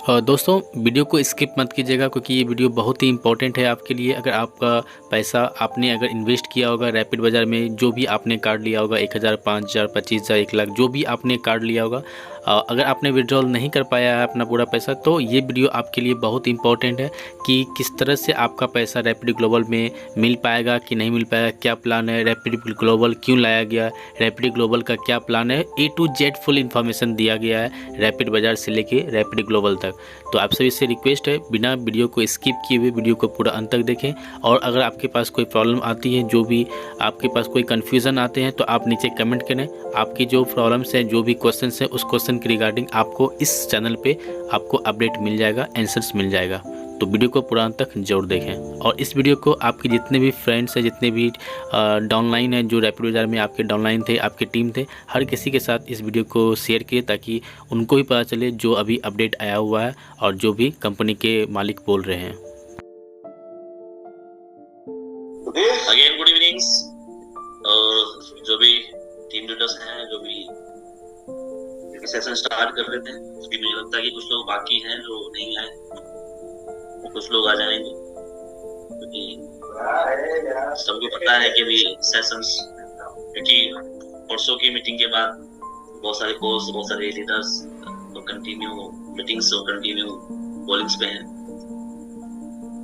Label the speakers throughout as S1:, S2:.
S1: दोस्तों वीडियो को स्किप मत कीजिएगा क्योंकि ये वीडियो बहुत ही इंपॉर्टेंट है आपके लिए। अगर आपका पैसा आपने अगर इन्वेस्ट किया होगा रैपिड बाज़ार में, जो भी आपने कार्ड लिया होगा 1000, 5000, 25000, 1 लाख, जो भी आपने कार्ड लिया होगा, अगर आपने विड्रॉल नहीं कर पाया है अपना पूरा पैसा, तो ये वीडियो आपके लिए बहुत इंपॉर्टेंट है कि किस तरह से आपका पैसा रैपिड ग्लोबल में मिल पाएगा कि नहीं मिल पाएगा, क्या प्लान है, रैपिड ग्लोबल क्यों लाया गया, रैपिड ग्लोबल का क्या प्लान है, A to Z full information दिया गया है रैपिड बाज़ार से लेके रैपिड ग्लोबल तक। तो आप सभी से रिक्वेस्ट है बिना वीडियो को स्किप किए हुए वीडियो को पूरा अंत तक देखें। और अगर आपके पास कोई प्रॉब्लम आती है, जो भी आपके पास कोई कन्फ्यूज़न आते हैं, तो आप नीचे कमेंट करें। आपकी जो प्रॉब्लम्स हैं, जो भी क्वेश्चंस हैं, उस क्वेश्चन के रिगार्डिंग आपको इस चैनल पे आपको अपडेट मिल जाएगा, आंसर्स मिल जाएगा। तो वीडियो को पूरा अंत तक जरूर देखें। और इस वीडियो को आपके जितने भी फ्रेंड्स हैं, जितने भी डाउनलाइन हैं, जो रैपिड बाज़ार में आपके डाउनलाइन थे, आपके टीम थे, हर किसी के साथ इस वीडियो को शेयर किए ताकि उनको भी पता चले जो अभी अपडेट आया हुआ है और जो भी कंपनी के मालिक बोल रहे हैं।
S2: Again good evenings. जो भी टीम लीडर्स हैं, जो भी सेशन स्टार्ट कर लेते हैं। क्योंकि मुझे लगता है कि कुछ लोग बाकी हैं जो नहीं आए, कुछ लोग आ जाएंगे क्योंकि सबको पता है कि अभी सेशंस, क्योंकि परसों की मीटिंग के बाद बहुत सारे कोर्स, बहुत सारे लीडर्स तो कंटिन्यू मीटिंग्स और कंटिन्यू कॉलिंग्स पे हैं।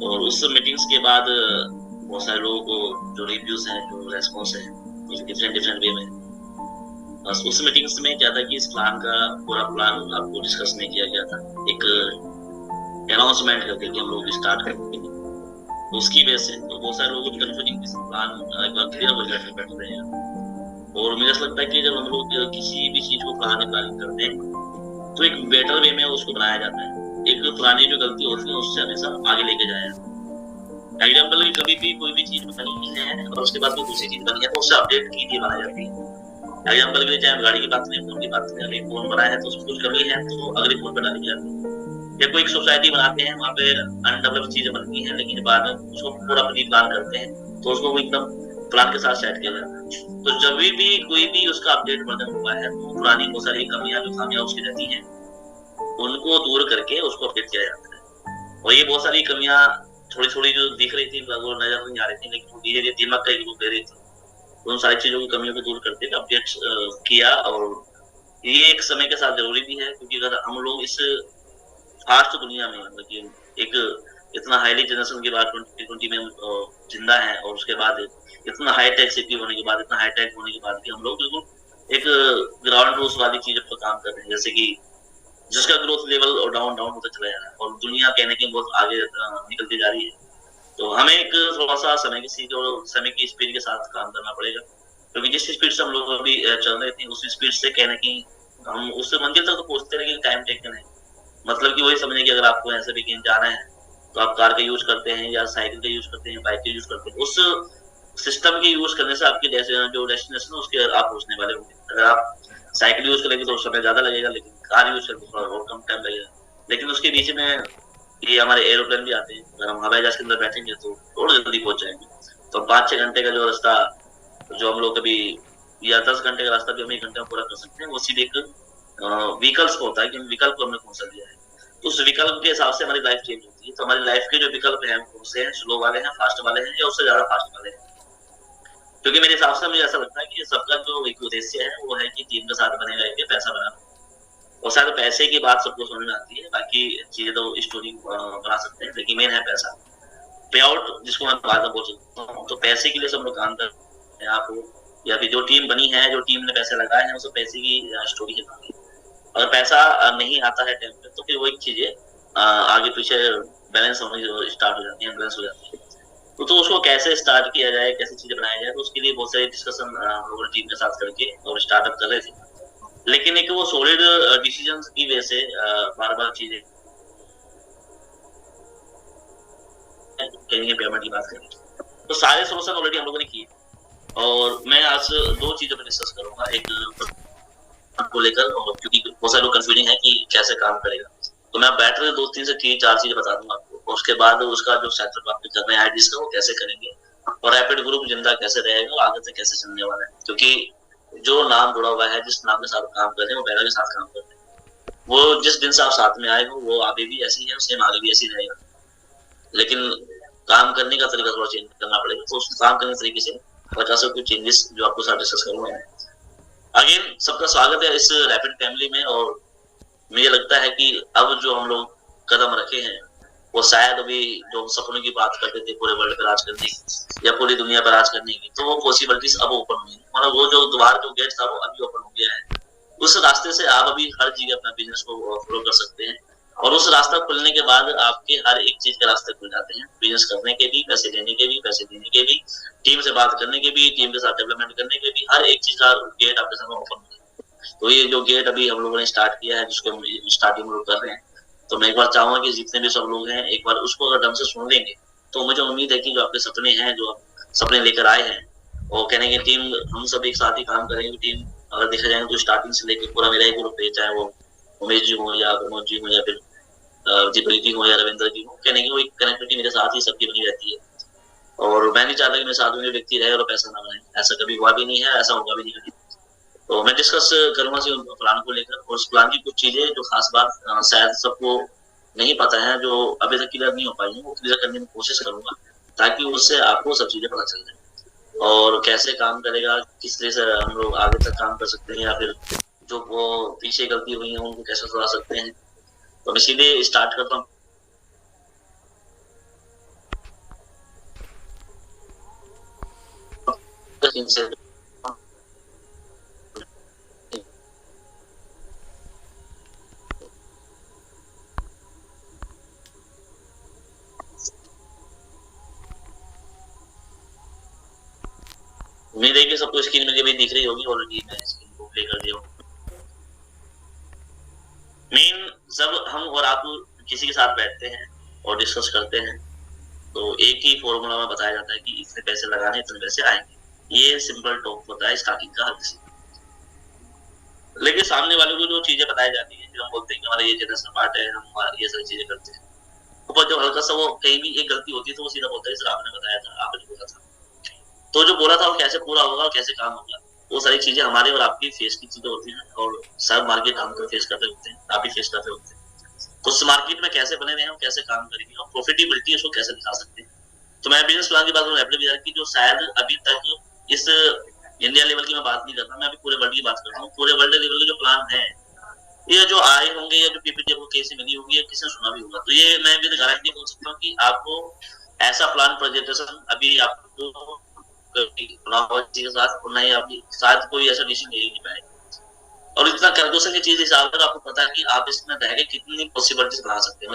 S2: और उस मीटिंग्स के बाद बहुत सारे लोगों को जो रिव्यूज हैं, जो रेस्पॉन्स है, कुछ डिफरेंट वे में। बस उस मीटिंग्स में क्या था कि इस प्लान का पूरा प्लान आपको डिस्कस नहीं किया गया था, एक अनाउंसमेंट करके कि हम लोग स्टार्ट करेंगे। तो उसकी वजह से तो बहुत सारे लोगों को कंफ्यूजिंग प्लान एक बार क्लियर हो जाकर बैठ रहे हैं। और मुझे ऐसा लगता है कि जब हम लोग किसी भी चीज को प्लानिंग करते हैं तो एक बेटर वे में उसको बनाया जाता है। एक पुरानी जो गलती होती है उससे हमेशा आगे लेके जाया। एग्जाम्पल की कभी भी कोई भी चीज बनी है और उसके बाद कोई दूसरी चीज बनी है तो उससे अपडेट की लिए बनाई जाती है। एग्जाम्पल के लिए चाहे गाड़ी की बात करें, फोन की बात करें, अगर फोन बनाया है तो उसको कुछ कमी है तो अगले फोन पर डाली जाती है। या कोई एक सोसाइटी बनाते हैं, वहाँ पे अनडेवलप्ड चीजें बनती हैं, लेकिन बाद में उसको पूरा प्लान करते हैं तो उसको एकदम प्लान के साथ सेट किया जाता है। तो जब भी कोई भी उसका अपडेट वर्जन हुआ है तो पुरानी बहुत सारी कमियां जो खामियां उसकी रहती हैं उनको दूर करके उसको अपडेट किया जाता है। और ये बहुत सारी कमियां थोड़ी थोड़ी जो दिख रही थी वो नजर नहीं आ रही थी, लेकिन धीरे धीरे दिमाग का एक रूप ले रही थी। उन सारी चीजों की कमियों को दूर करते हुए अपडेट किया। और ये एक समय के साथ जरूरी भी है, क्योंकि अगर हम लोग इस फास्ट दुनिया में, मतलब कि एक इतना हाईली जनरेशन के बाद 2020 में जिंदा है, और उसके बाद इतना हाईटेक सिटी होने के बाद, इतना हाईटेक होने के बाद भी हम लोग बिल्कुल एक ग्राउंड रूल्स वाली चीजों पर काम कर रहे हैं, जैसे कि जिसका ग्रोथ लेवल और डाउन होता चला जा रहा है और दुनिया कहने की बहुत आगे निकलती जा रही है। तो हमें एक थोड़ा सा समय की स्पीड के साथ काम करना पड़ेगा, क्योंकि जिस स्पीड से हम लोग अभी चल रहे थे उस स्पीड से कहने की हम उस मंजिल तक तो पहुंचते रहे, टाइम टेकन है। मतलब कि वही समझे कि अगर आपको ऐसे भी कहीं जाना है तो आप कार का यूज करते हैं या साइकिल का यूज करते हैं, बाइक का यूज करते हैं। उस सिस्टम के यूज करने से आपकी जो डेस्टिनेशन है उसके आप पहुंचने वाले होंगे। अगर आप साइकिल यूज करेंगे तो समय ज्यादा लगेगा, लेकिन कार यूज करेंगे थोड़ा बहुत कम टाइम लगेगा। लेकिन उसके बीच में ये हमारे एरोप्लेन भी आते हैं, अगर हम हवाई जहाज के अंदर बैठेंगे तो थोड़ा जल्दी पहुंच जाएंगे। तो 5-6 घंटे का जो रास्ता जो हम लोग कभी, या 10 घंटे का रास्ता भी हम 1 घंटे में पूरा कर सकते हैं, वो सीधे एक विकल्प होता है कि हम विकल्प को हमने कौन सा दिया है। तो उस विकल्प के हिसाब से हमारी लाइफ चेंज होती है। तो हमारी लाइफ के जो विकल्प हैं कौन से हैं, स्लो वाले हैं, फास्ट वाले हैं, या उससे ज्यादा फास्ट वाले हैं। क्योंकि मेरे हिसाब से मुझे ऐसा लगता है कि सबका जो एक उद्देश्य है वो है कि टीम के साथ बने रह के पैसा बनाना। और शायद पैसे की बात सबको समझ में आती है, बाकी चीजें तो स्टोरी बना सकते हैं, लेकिन मेन है पैसा, पे आउट, जिसको मैं बाद में बोल सकता हूँ। तो पैसे के लिए सब लोग काम कर रहे हैं, आप या फिर जो टीम बनी है, जो टीम ने पैसे लगाए हैं, वो पैसे की स्टोरी है। अगर पैसा नहीं आता है टाइम पे तो फिर वो एक चीजें आगे पीछे बैलेंस होने स्टार्ट हो जाती है, बैलेंस हो जाती है। तो उसको कैसे स्टार्ट किया जाए, कैसे चीजें बनाया जाए, तो उसके लिए बहुत सारे डिस्कशन हम लोग टीम के साथ करके और स्टार्टअप कर रहे थे। लेकिन एक वो सॉलिड डिसीजंस की वजह से बार बार चीजें कहेंगे, पेमेंट की बात करें तो सारे सोल्यूशन ऑलरेडी हम लोगों ने किए। और मैं आज 2 चीजों पर डिस्कस करूंगा, एक को लेकर, और क्योंकि बहुत सारे लोग कंफ्यूजिंग है कि कैसे काम करेगा, तो मैं बैठ रहे 2-3 से 4 चीजें बता दूंगा आपको। और उसके बाद उसका जो सेटअप आप कर रहे हैं आईडीज का, वो कैसे करेंगे, और रैपिड ग्रुप जिंदा कैसे रहेगा और आगे से कैसे चलने वाला है। क्योंकि जो नाम जुड़ा हुआ है, जिस नाम के साथ काम कर रहे हैं, वो बैरा के साथ काम कर रहे हैं। वो जिस दिन से आप साथ में आए हो वो अभी भी ऐसी है, सेम आगे भी ऐसी रहेगा, लेकिन काम करने का तरीका थोड़ा चेंज करना पड़ेगा। तो उस काम करने के तरीके से हल्का सा कुछ चेंजेस जो आपको साथ डिस्कस करूंगा। अगेन सबका स्वागत है इस रैपिड फैमिली में, और मुझे लगता है कि अब जो हम लोग कदम रखे हैं वो शायद अभी जो सपनों की बात करते थे पूरे वर्ल्ड पर राज करने की या पूरी दुनिया पर राज करने की, तो वो पॉसिबिलिटीज अब ओपन हुई, मतलब वो जो द्वार जो गेट था वो अभी ओपन हो गया है। उस रास्ते से आप अभी हर जगह अपना बिजनेस को फॉलो कर सकते हैं, और उस रास्ता खुलने के बाद आपके हर एक चीज के रास्ते खुल जाते हैं, बिजनेस करने के भी, पैसे लेने के भी, पैसे देने के भी, टीम से बात करने के भी, टीम के साथ डेवलपमेंट करने के भी, हर एक चीज का गेट आपके सामने ओपन हो जाता है। तो ये जो गेट अभी हम लोगों ने स्टार्ट किया है, जिसको स्टार्टिंग हम लोग कर रहे हैं, तो मैं एक बार चाहूंगा कि जितने भी सब लोग हैं एक बार उसको अगर ढंग से सुन लेंगे तो मुझे उम्मीद है कि जो आपके सपने हैं, जो आप सपने लेकर आए हैं, और कहने की टीम हम सब एक साथ ही काम करेंगे। टीम अगर देखा जाए तो स्टार्टिंग से लेकर पूरा मेरा ही ग्रुप है, चाहे वो उमेश जी हो या प्रमोद जी हो या फिर जीत जी हो या रविंद्र जी हो, कहने की वो एक कनेक्टिविटी मेरे साथ ही सबकी बनी रहती है। और मैं नहीं चाहता कि मेरे साथ में व्यक्ति रहे और पैसा ना बनाए, ऐसा कभी हुआ भी नहीं है, ऐसा होगा भी नहीं कभी। तो मैं डिस्कस करूंगा प्लान को लेकर, और उस प्लान की कुछ चीजें जो खास बात शायद सबको नहीं पता है, जो अभी तक क्लियर नहीं हो पाई है, वो क्लियर करने की कोशिश करूंगा, ताकि उससे आपको सब चीजें पता चल जाए और कैसे काम करेगा, किस तरह से हम लोग आगे तक काम कर सकते हैं, या फिर जो वो पीछे गलती हुई है उनको कैसे सुधार सकते हैं। तो मैं सीधे स्टार्ट करता हूँ। उम्मीद है कि सबको स्क्रीन में भी दिख रही होगी, ऑलरेडी मैं स्क्रीन को प्ले कर दिया हूँ। मेन जब हम और आप किसी के साथ बैठते हैं और डिस्कस करते हैं तो एक ही फॉर्मूला में बताया जाता है कि इतने पैसे लगाने इतने पैसे आएंगे, ये सिंपल टॉक होता है स्टार्टिंग का हर किसी। लेकिन सामने वालों को जो चीजें बताई जाती है, जो हम बोलते हैं कि हमारा ये जनरेशन पार्ट है, हम ये सारी चीजें करते हैं, ऊपर जो हल्का सा वो कहीं भी एक गलती होती है तो वो सीधा बोलता है सर आपने बताया था, आपने बोला था। तो जो बोला था वो कैसे पूरा होगा और कैसे काम होगा, वो सारी चीजें हमारे और आपकी फेस की चीजें होती हैं, और सब मार्केट हम फेस करते होते हैं, आप भी फेस करते होते हैं। तो उस मार्केट में कैसे बने रहे हम, कैसे काम करेंगे और प्रॉफिटेबिलिटी उसको कैसे दिखा सकते हैं। तो मैं बिजनेस प्लान की बात करूँ रैपिड बाजार की, जो शायद अभी तक इस इंडिया लेवल की मैं बात नहीं करता, मैं अभी पूरे वर्ल्ड की बात कर रहा हूँ। पूरे वर्ल्ड लेवल के जो प्लान है, ये जो आए होंगे या जो पीपीटी आपको कैसे मिली होगी या किसी ने सुना भी होगा, तो ये मैं भी गारंटी बोल सकता हूँ कि आपको ऐसा प्लान प्रेजेंटेशन अभी आपको के साथ नहीं, आपकी साथ कोई ऐसा डिसीजन ले नहीं पाएगा। और इतना कैलकुलेशन की चीज हिसाब से आपको पता है कि आप इसमें रह के कितनी पॉसिबिलिटीज बना सकते हैं।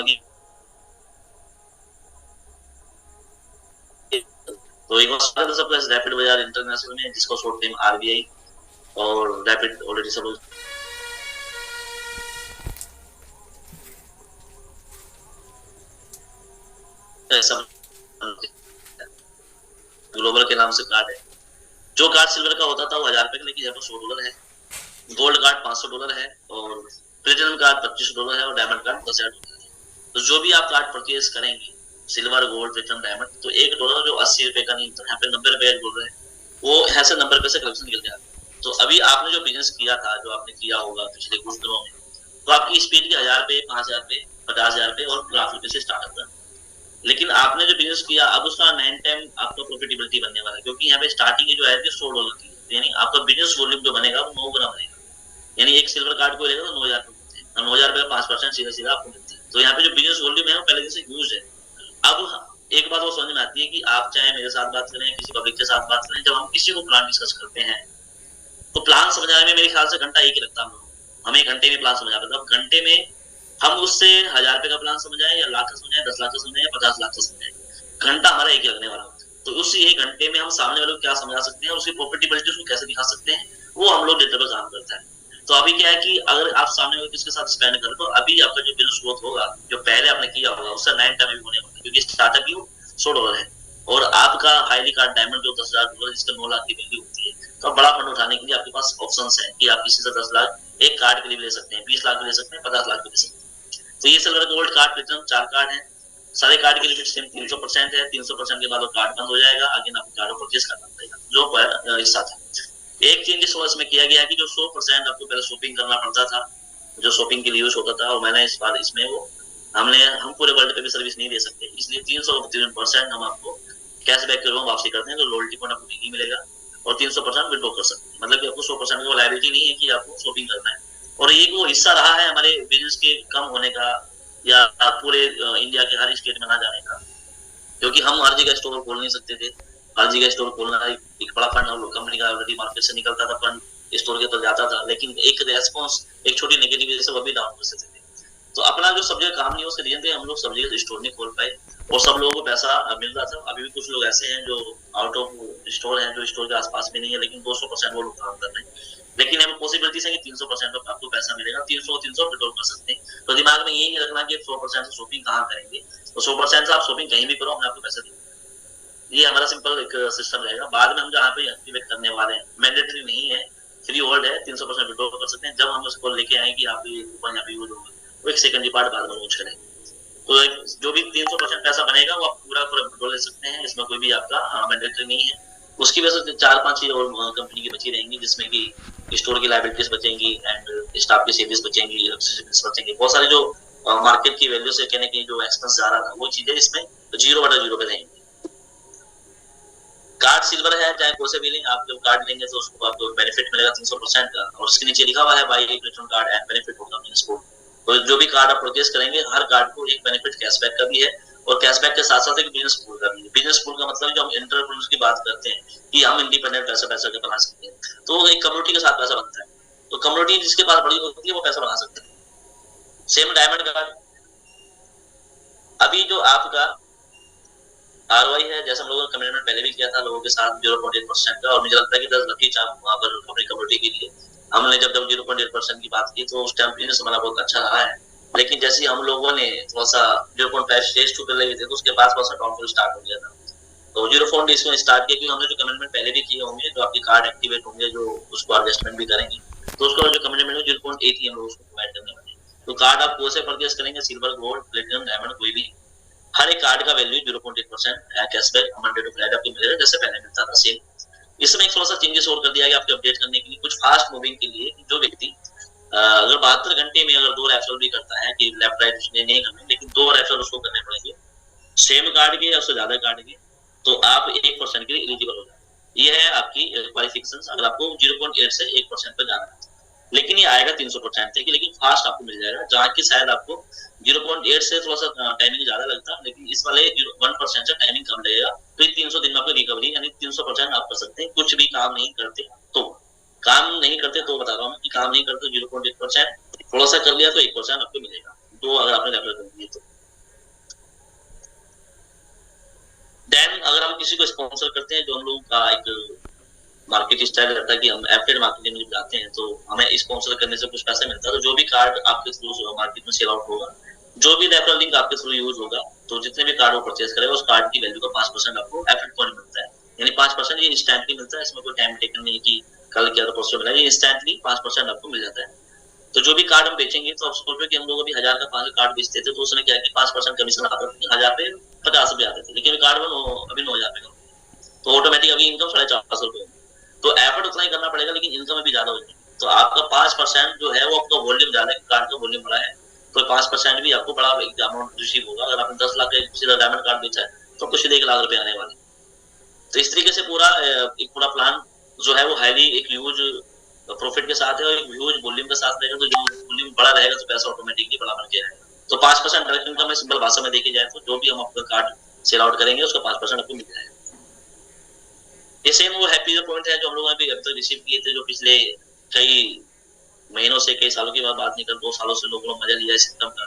S2: तो एक बार सबका रैपिड बाजार इंटरनेशनल में, जिसको शॉर्ट नेम आरबीआई, और रैपिड ऑलरेडी सब ग्लोबल के नाम से कार्ड है। जो कार्ड सिल्वर का होता था वो $1000 का, लेकिन यहाँ पर $100 है। गोल्ड कार्ड $500 है, और प्लेटिनम कार्ड $25 है, और डायमंड कार्ड $10,000 है। तो जो भी आप कार्ड परचेज करेंगे, सिल्वर, गोल्ड, प्लेटिनम, डायमंड, तो $1 जो $80 का नहीं, तो यहाँ पे $90 बोल रहे हैं, वो ऐसे $90 से कलेक्शन निकल गया। तो अभी आपने जो बिजनेस किया था, जो आपने किया होगा पिछले कुछ दिनों में, तो आपकी स्पीड के $1000, $5000, $50,000 और ₹1,00,000 से स्टार्ट होता है। लेकिन आपने जो बिजनेस किया, अब उसका 9 टाइम आपका प्रॉफिटेबिलिटी बनने वाला है, क्योंकि यहाँ पे स्टार्टिंग जो है $100 की, यानी आपका बिजनेस वॉल्यूम जो बनेगा वो 9 गुना बनेगा। यानी एक सिल्वर कार्ड को लेगा तो $9,000 और $9,000 का 5% सीधा सीधा आपको मिलता है। तो यहाँ पे जो बिजनेस वॉल्यूम है वो पहले से ह्यूज है। अब एक बात वो समझ में आती है कि आप चाहे मेरे साथ बात करें, किसी पब्लिक के साथ बात करें, जब हम किसी को प्लान डिस्कस करते हैं तो प्लान समझाने में मेरे ख्याल से घंटा एक ही लगता है। हमें एक घंटे में प्लान समझा पाता, अब घंटे में हम उससे $1000 का प्लान समझाए या लाख का समझाए, 10 लाख का समझाए या 50 लाख का समझाए, घंटा हमारा एक ही लगने वाला होता है। तो उस एक घंटे में हम सामने वाले को क्या समझा सकते हैं, उसकी प्रॉफिटेबिलिटी उसको कैसे दिखा सकते हैं, वो हम लोग डेटा पर काम करता है। तो अभी क्या है कि अगर आप सामने वाले किसके साथ स्पेंड करें, तो अभी आपका जो बिजनेस ग्रोथ होगा, जो पहले आपने किया होगा, उससे 9 टाइम होने वाला है, क्योंकि स्टार्टअप ही $100 है, और आपका हाईली कार्ड डायमंड जो $10,000 जिसका 9 लाख की वैल्यू होती है, तो बड़ा फंड उठाने के लिए आपके पास ऑप्शंस है कि आप किसी से 10 लाख एक कार्ड के लिए ले सकते हैं, 20 लाख भी ले सकते हैं, 50 लाख भी ले सकते हैं। तो ये silver, gold card, platinum 4 card है। सारे कार्ड की लिमिट सेम 300% है। 300% के बाद वो कार्ड बंद हो जाएगा, अगेन आपको कार्ड परचेज करना पड़ेगा जो हिस्सा था। एक चेंज इस वर्ष में किया गया है कि जो 100% आपको पहले शॉपिंग करना पड़ता था, जो शॉपिंग के लिए यूज होता था, और मैंने इस बार इसमें वो हम पूरे वर्ल्ड पे भी सर्विस नहीं दे सकते, इसलिए 300% हम आपको कैशबैक के रूप वापसी करते हैं, तो लॉयल्टी पॉइंट आपको नहीं मिलेगा और 300% विड्रॉ कर सकते हैं। मतलब कि आपको 100% का लायबिलिटी नहीं है कि आपको शॉपिंग करना है। और ये वो हिस्सा रहा है हमारे बिजनेस के कम होने का या पूरे इंडिया के हर स्टेट में ना जाने का, क्योंकि हम हर जगह स्टोर खोल नहीं सकते थे। हर जगह स्टोर खोलना एक बड़ा फंड कंपनी का ऑलरेडी मार्केट से निकलता था, फंड स्टोर के तो जाता था, लेकिन एक रेस्पॉन्स एक छोटी नेगेटिव वजह से वो भी डाउन कर सकते थे। तो अपना जो सब्जेक्ट काम नहीं हो उसके रीजन थे हम लोग सब्जेक्ट स्टोर नहीं खोल पाए और सब लोगों को पैसा मिल रहा था। अभी भी कुछ लोग ऐसे हैं जो आउट ऑफ स्टोर हैं, जो स्टोर के आसपास में नहीं है, लेकिन 200% वो लोग काम कर रहे हैं। लेकिन हमें पॉसिबिलिटी है कि 300% आपको पैसा मिलेगा, 300 विड्रॉ कर सकते हैं। तो दिमाग में यही नहीं रखना कि 100% से शॉपिंग कहाँ करेंगे, तो 100% से आप शॉपिंग कहीं भी करो, हम आपको पैसा देंगे। ये हमारा सिंपल एक सिस्टम रहेगा। बाद में हम जहाँ पे एक्टिवेट करने वाले हैं, मैंडेटरी नहीं है, फ्री होल्ड है, 300% विड्रॉ कर सकते हैं। जब हम उसको लेके आए कि आप ये कूपन यहाँ पे यूज होगा, वो एक सेकंड पार्ट बाद में लॉन्च करेंगे। तो जो भी 300% पैसा बनेगा वो आप पूरा विड्रॉ ले सकते हैं, इसमें कोई भी आपका मैंडेटरी नहीं है। उसकी वजह से 4-5 चीज और कंपनी की बची रहेंगी, जिसमें कि स्टोर की लायबिलिटीज बचेंगी एंड स्टाफ की सेविंग्स बचेंगी, इलेक्ट्रिसिटी बचेंगी, बहुत सारी जो मार्केट की वैल्यू से कहने की जो एक्सपेंस जा रहा था वो चीजें इसमें 0/0 पे रहेंगी। कार्ड सिल्वर है, चाहे कोई से भी लें, आप जब कार्ड लेंगे तो उसको आपको बेनिफिट मिलेगा 300% का, और उसके नीचे लिखा हुआ है by written card and benefit होगा मींस को। तो जो भी कार्ड आप परचेस करेंगे हर कार्ड को एक बेनिफिट कैशबैक का भी है, और कैशबैक के साथ साथ एक बिजनेस पूल का भी है। बिजनेस पूल का मतलब जो हम एंटरप्रेन्योर्स की बात करते हैं कि हम इंडिपेंडेंट पैसा बना सकते हैं, तो एक कम्युनिटी के साथ पैसा बनता है। तो कम्युनिटी जिसके पास बड़ी होती है वो पैसा बना सकते हैं। सेम डायमंड कार्ड, अभी जो आपका आरओआई है, जैसे हम लोगों ने कमिटमेंट पहले भी किया था लोगों के साथ 0.8% का, और मुझे लगता है कि 10 लकी चार्म वहां पर अपनी कम्युनिटी के लिए हमने जब 0.8% की बात की तो उस टाइम बिजनेस हमारा बहुत अच्छा रहा है। लेकिन जैसे हम लोगों ने थोड़ा सा 0.5 स्टेज 2 पे लगे थे तो उसके बाद थोड़ा सा डाउनफॉल स्टार्ट हो गया था। तो 0 इसमें स्टार्ट किया क्योंकि हमने जो कमिटमेंट पहले भी किए होंगे, जो आपके कार्ड एक्टिवेट होंगे, जो उसको एडजस्टमेंट भी करेंगे, तो उसका जो कमिटमेंट है 0.8 ही हम लोग उसको प्रोवाइड करने वाले हैं। तो कार्ड आप कोई से परचेस करेंगे, सिल्वर, गोल्ड, प्लेटिनम, डायमंड, कोई भी, हर एक कार्ड का value 0.8% cashback Monday to Friday आपको मिलेगा, जैसे पहले मिलता था सेम। इसमें थोड़ा सा चेंजेस और कर दिया गया आपके अपडेट करने के लिए, कुछ फास्ट मूविंग के लिए। जो व्यक्ति अगर 72 घंटे में अगर 2 रेफरल भी करता है कि लेफ्ट राइट उसने नहीं करने, लेकिन 2 रेफरल उसको करने पड़ेंगे सेम कार्ड के या उससे ज्यादा कार्ड के, तो आप 1% के लिए एलिजिबल हो जाए। ये है आपकी क्वालिफिकेशन, अगर आपको 0.8 से 1% पर जाना है। लेकिन ये आएगा 300% तक, लेकिन फास्ट आपको मिल जाएगा, जहाँ की शायद आपको 0.8 से थोड़ा सा टाइमिंग ज्यादा लगता है, लेकिन इस वाले 1% से टाइमिंग कम लगेगा। तो ये 300 दिन में आपको रिकवरी यानी 300% आप कर सकते हैं, कुछ भी काम नहीं करते तो। काम नहीं करते तो बता रहा हूँ कि काम नहीं करते 0.8%, थोड़ा सा कर लिया तो 1% आपको मिलेगा, तो अगर आपने रेफर कर दिए तो। देन अगर हम किसी को स्पॉन्सर करते हैं, जो हम लोग का एक मार्केट स्टाइल रहता है कि हम एफिलिएट मार्केटिंग में जाते हैं, तो हमें स्पॉन्सर करने से कुछ पैसा मिलता है। तो जो भी कार्ड आपके थ्रू मार्केट में सेल आउट होगा, जो भी रेफरल लिंक आपके थ्रू यूज होगा, तो जितने भी कार्ड वो परचेस करेगा उस कार्ड की वैल्यू का 5% आपको एफिलिएट पॉइंट मिलता है। यानी 5% ये इंस्टेंटली मिलता है, इसमें कोई टाइम टेकन नहीं कि कल क्या तो परसों मिला, ये इंस्टेंटली 5% आपको मिल जाता है। तो जो भी कार्ड हम बेचेंगे, तो आप सोचो कि हम लोग अभी 1000 का 5 कार्ड बेचते थे, तो उसने क्या कि 5% कमीशन आता था, 1000 पे 50 रुपए आते थे, लेकिन कार्ड अभी 9000 पे, तो ऑटोमेटिक अभी इनकम 450 रुपए। तो एफर्ट उतना ही करना पड़ेगा, लेकिन इनकम भी ज्यादा हो जाएगी। तो आपका 5% जो है वो आपका वॉल्यूम ज्यादा है, कार्ड का वॉल्यूम बड़ा है, तो 5% भी आपको बड़ा अमाउंट रिसीव होगा। अगर आपने 10 लाख का सीधा डायमंड कार्ड बेचा है, तो आपको सीधे 1 लाख रुपए आने वाले। तो इस तरीके से पूरा प्लान जो है वो हाईली एक ह्यूज प्रॉफिट के साथ है और एक ह्यूज वॉल्यूम के साथ रहेगा। तो जो वॉल्यूम बड़ा रहेगा तो पैसा ऑटोमेटिकली बड़ा बन के आएगा। तो 5% डायरेक्ट इनकम में सिंपल भाषा में देखी जाए तो जो भी हम आपका कार्ड सेल आउट करेंगे उसका 5% आपको मिल जाएगा। ये सेम वो हैप्पी पॉइंट है जो हम लोग अभी अब तक रिसीव किए थे, जो पिछले कई महीनों से, कई सालों की बात नहीं कर, 2 सालों से लोगों ने मजा लिया इस इनकम का।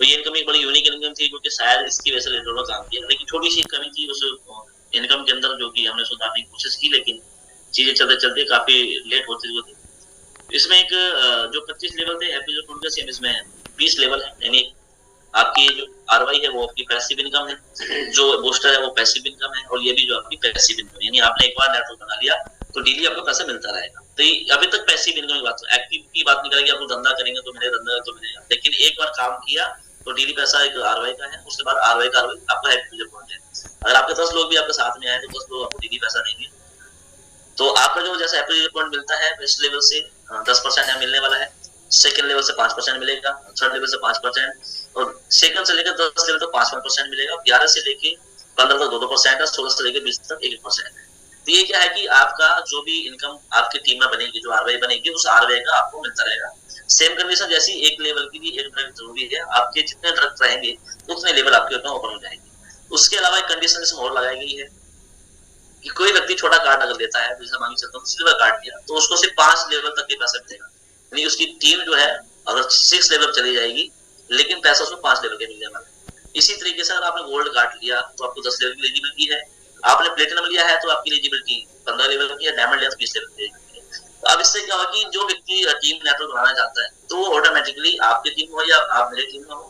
S2: तो ये इनकम एक बड़ी यूनिक इनकम थी, क्योंकि शायद इसकी वजह से रेटरों ने काम किया, लेकिन छोटी सी कमी थी उस इनकम के अंदर, जो कि हमने सुधारने की कोशिश की, लेकिन चीजें चलते चलते काफी लेट होती हुई थी। इसमें एक जो 25 लेवल थे हैप्पी पॉइंट का, सेम इसमें 20 लेवल है। यानी आपकी जो आरवाई है वो आपकी पैसिव इनकम है, जो बूस्टर है वो पैसिव इनकम है, और ये भी जो आपकी पैसिव इनकम है। यानी आपने एक बार नेटवर्क बना लिया तो डेली आपको पैसा मिलता रहेगा। तो अभी तक पैसिव इनकम की बात, एक्टिव की बात नहीं करेंगे, आपको धंधा करेंगे तो मिलेगा, धंधा तो मिलेगा, लेकिन एक बार काम किया तो डेली पैसा एक आरवाई का है, उसके बाद आरवाई का आपका हैप्पी पॉइंट है। अगर आपके 10 लोग भी आपके साथ में आए तो 10 लोग आपको डेली पैसा देंगे। तो आपका जो जैसे हैप्पी पॉइंट मिलता है इस लेवल से 10% यहाँ मिलने वाला है, सेकंड लेवल से 5% मिलेगा, थर्ड लेवल से 5%, और सेकंड से लेकर 10 लेवल तक 5% मिलेगा, 11 से लेके 15 तक 2% है, 16 से लेकर 20 तक 1% है। तो ये क्या है कि आपका जो भी इनकम आपकी टीम में बनेगी, जो आरवाई बनेगी, उस आरवाई का आपको मिलता रहेगा। सेम कंडीशन जैसी एक लेवल की भी एक ड्रग जरूरी है, आपके जितने ड्रग रहेंगे उतने लेवल आपके उतना ओपन हो जाएंगे। उसके अलावा एक कंडीशन इसमें और लगाई गई है कि कोई व्यक्ति छोटा कार्ड अगर लेता है, जैसे मान के चलता हूँ सिल्वर कार्ड लिया, तो उसको सिर्फ 5 लेवल तक के पैसे मिलेगा, यानी उसकी टीम जो है अगर 6 लेवल चली जाएगी लेकिन पैसा उसमें 5 लेवल के मिलने वाला है। इसी तरीके से अगर आपने गोल्ड कार्ड लिया तो आपको 10 लेवल की एलिजिबिलिटी है, आपने प्लेटिनम लिया है तो आपकी एलिजिबिलिटी 15 लेवल की है, डायमंड लिया तो 20 लेवल की है। तो अब इससे क्या होगा कि जो व्यक्ति टीम नेटवर्क बनाना चाहता है तो वो ऑटोमेटिकली आपकी टीम हो या आप मेरी टीम में हो,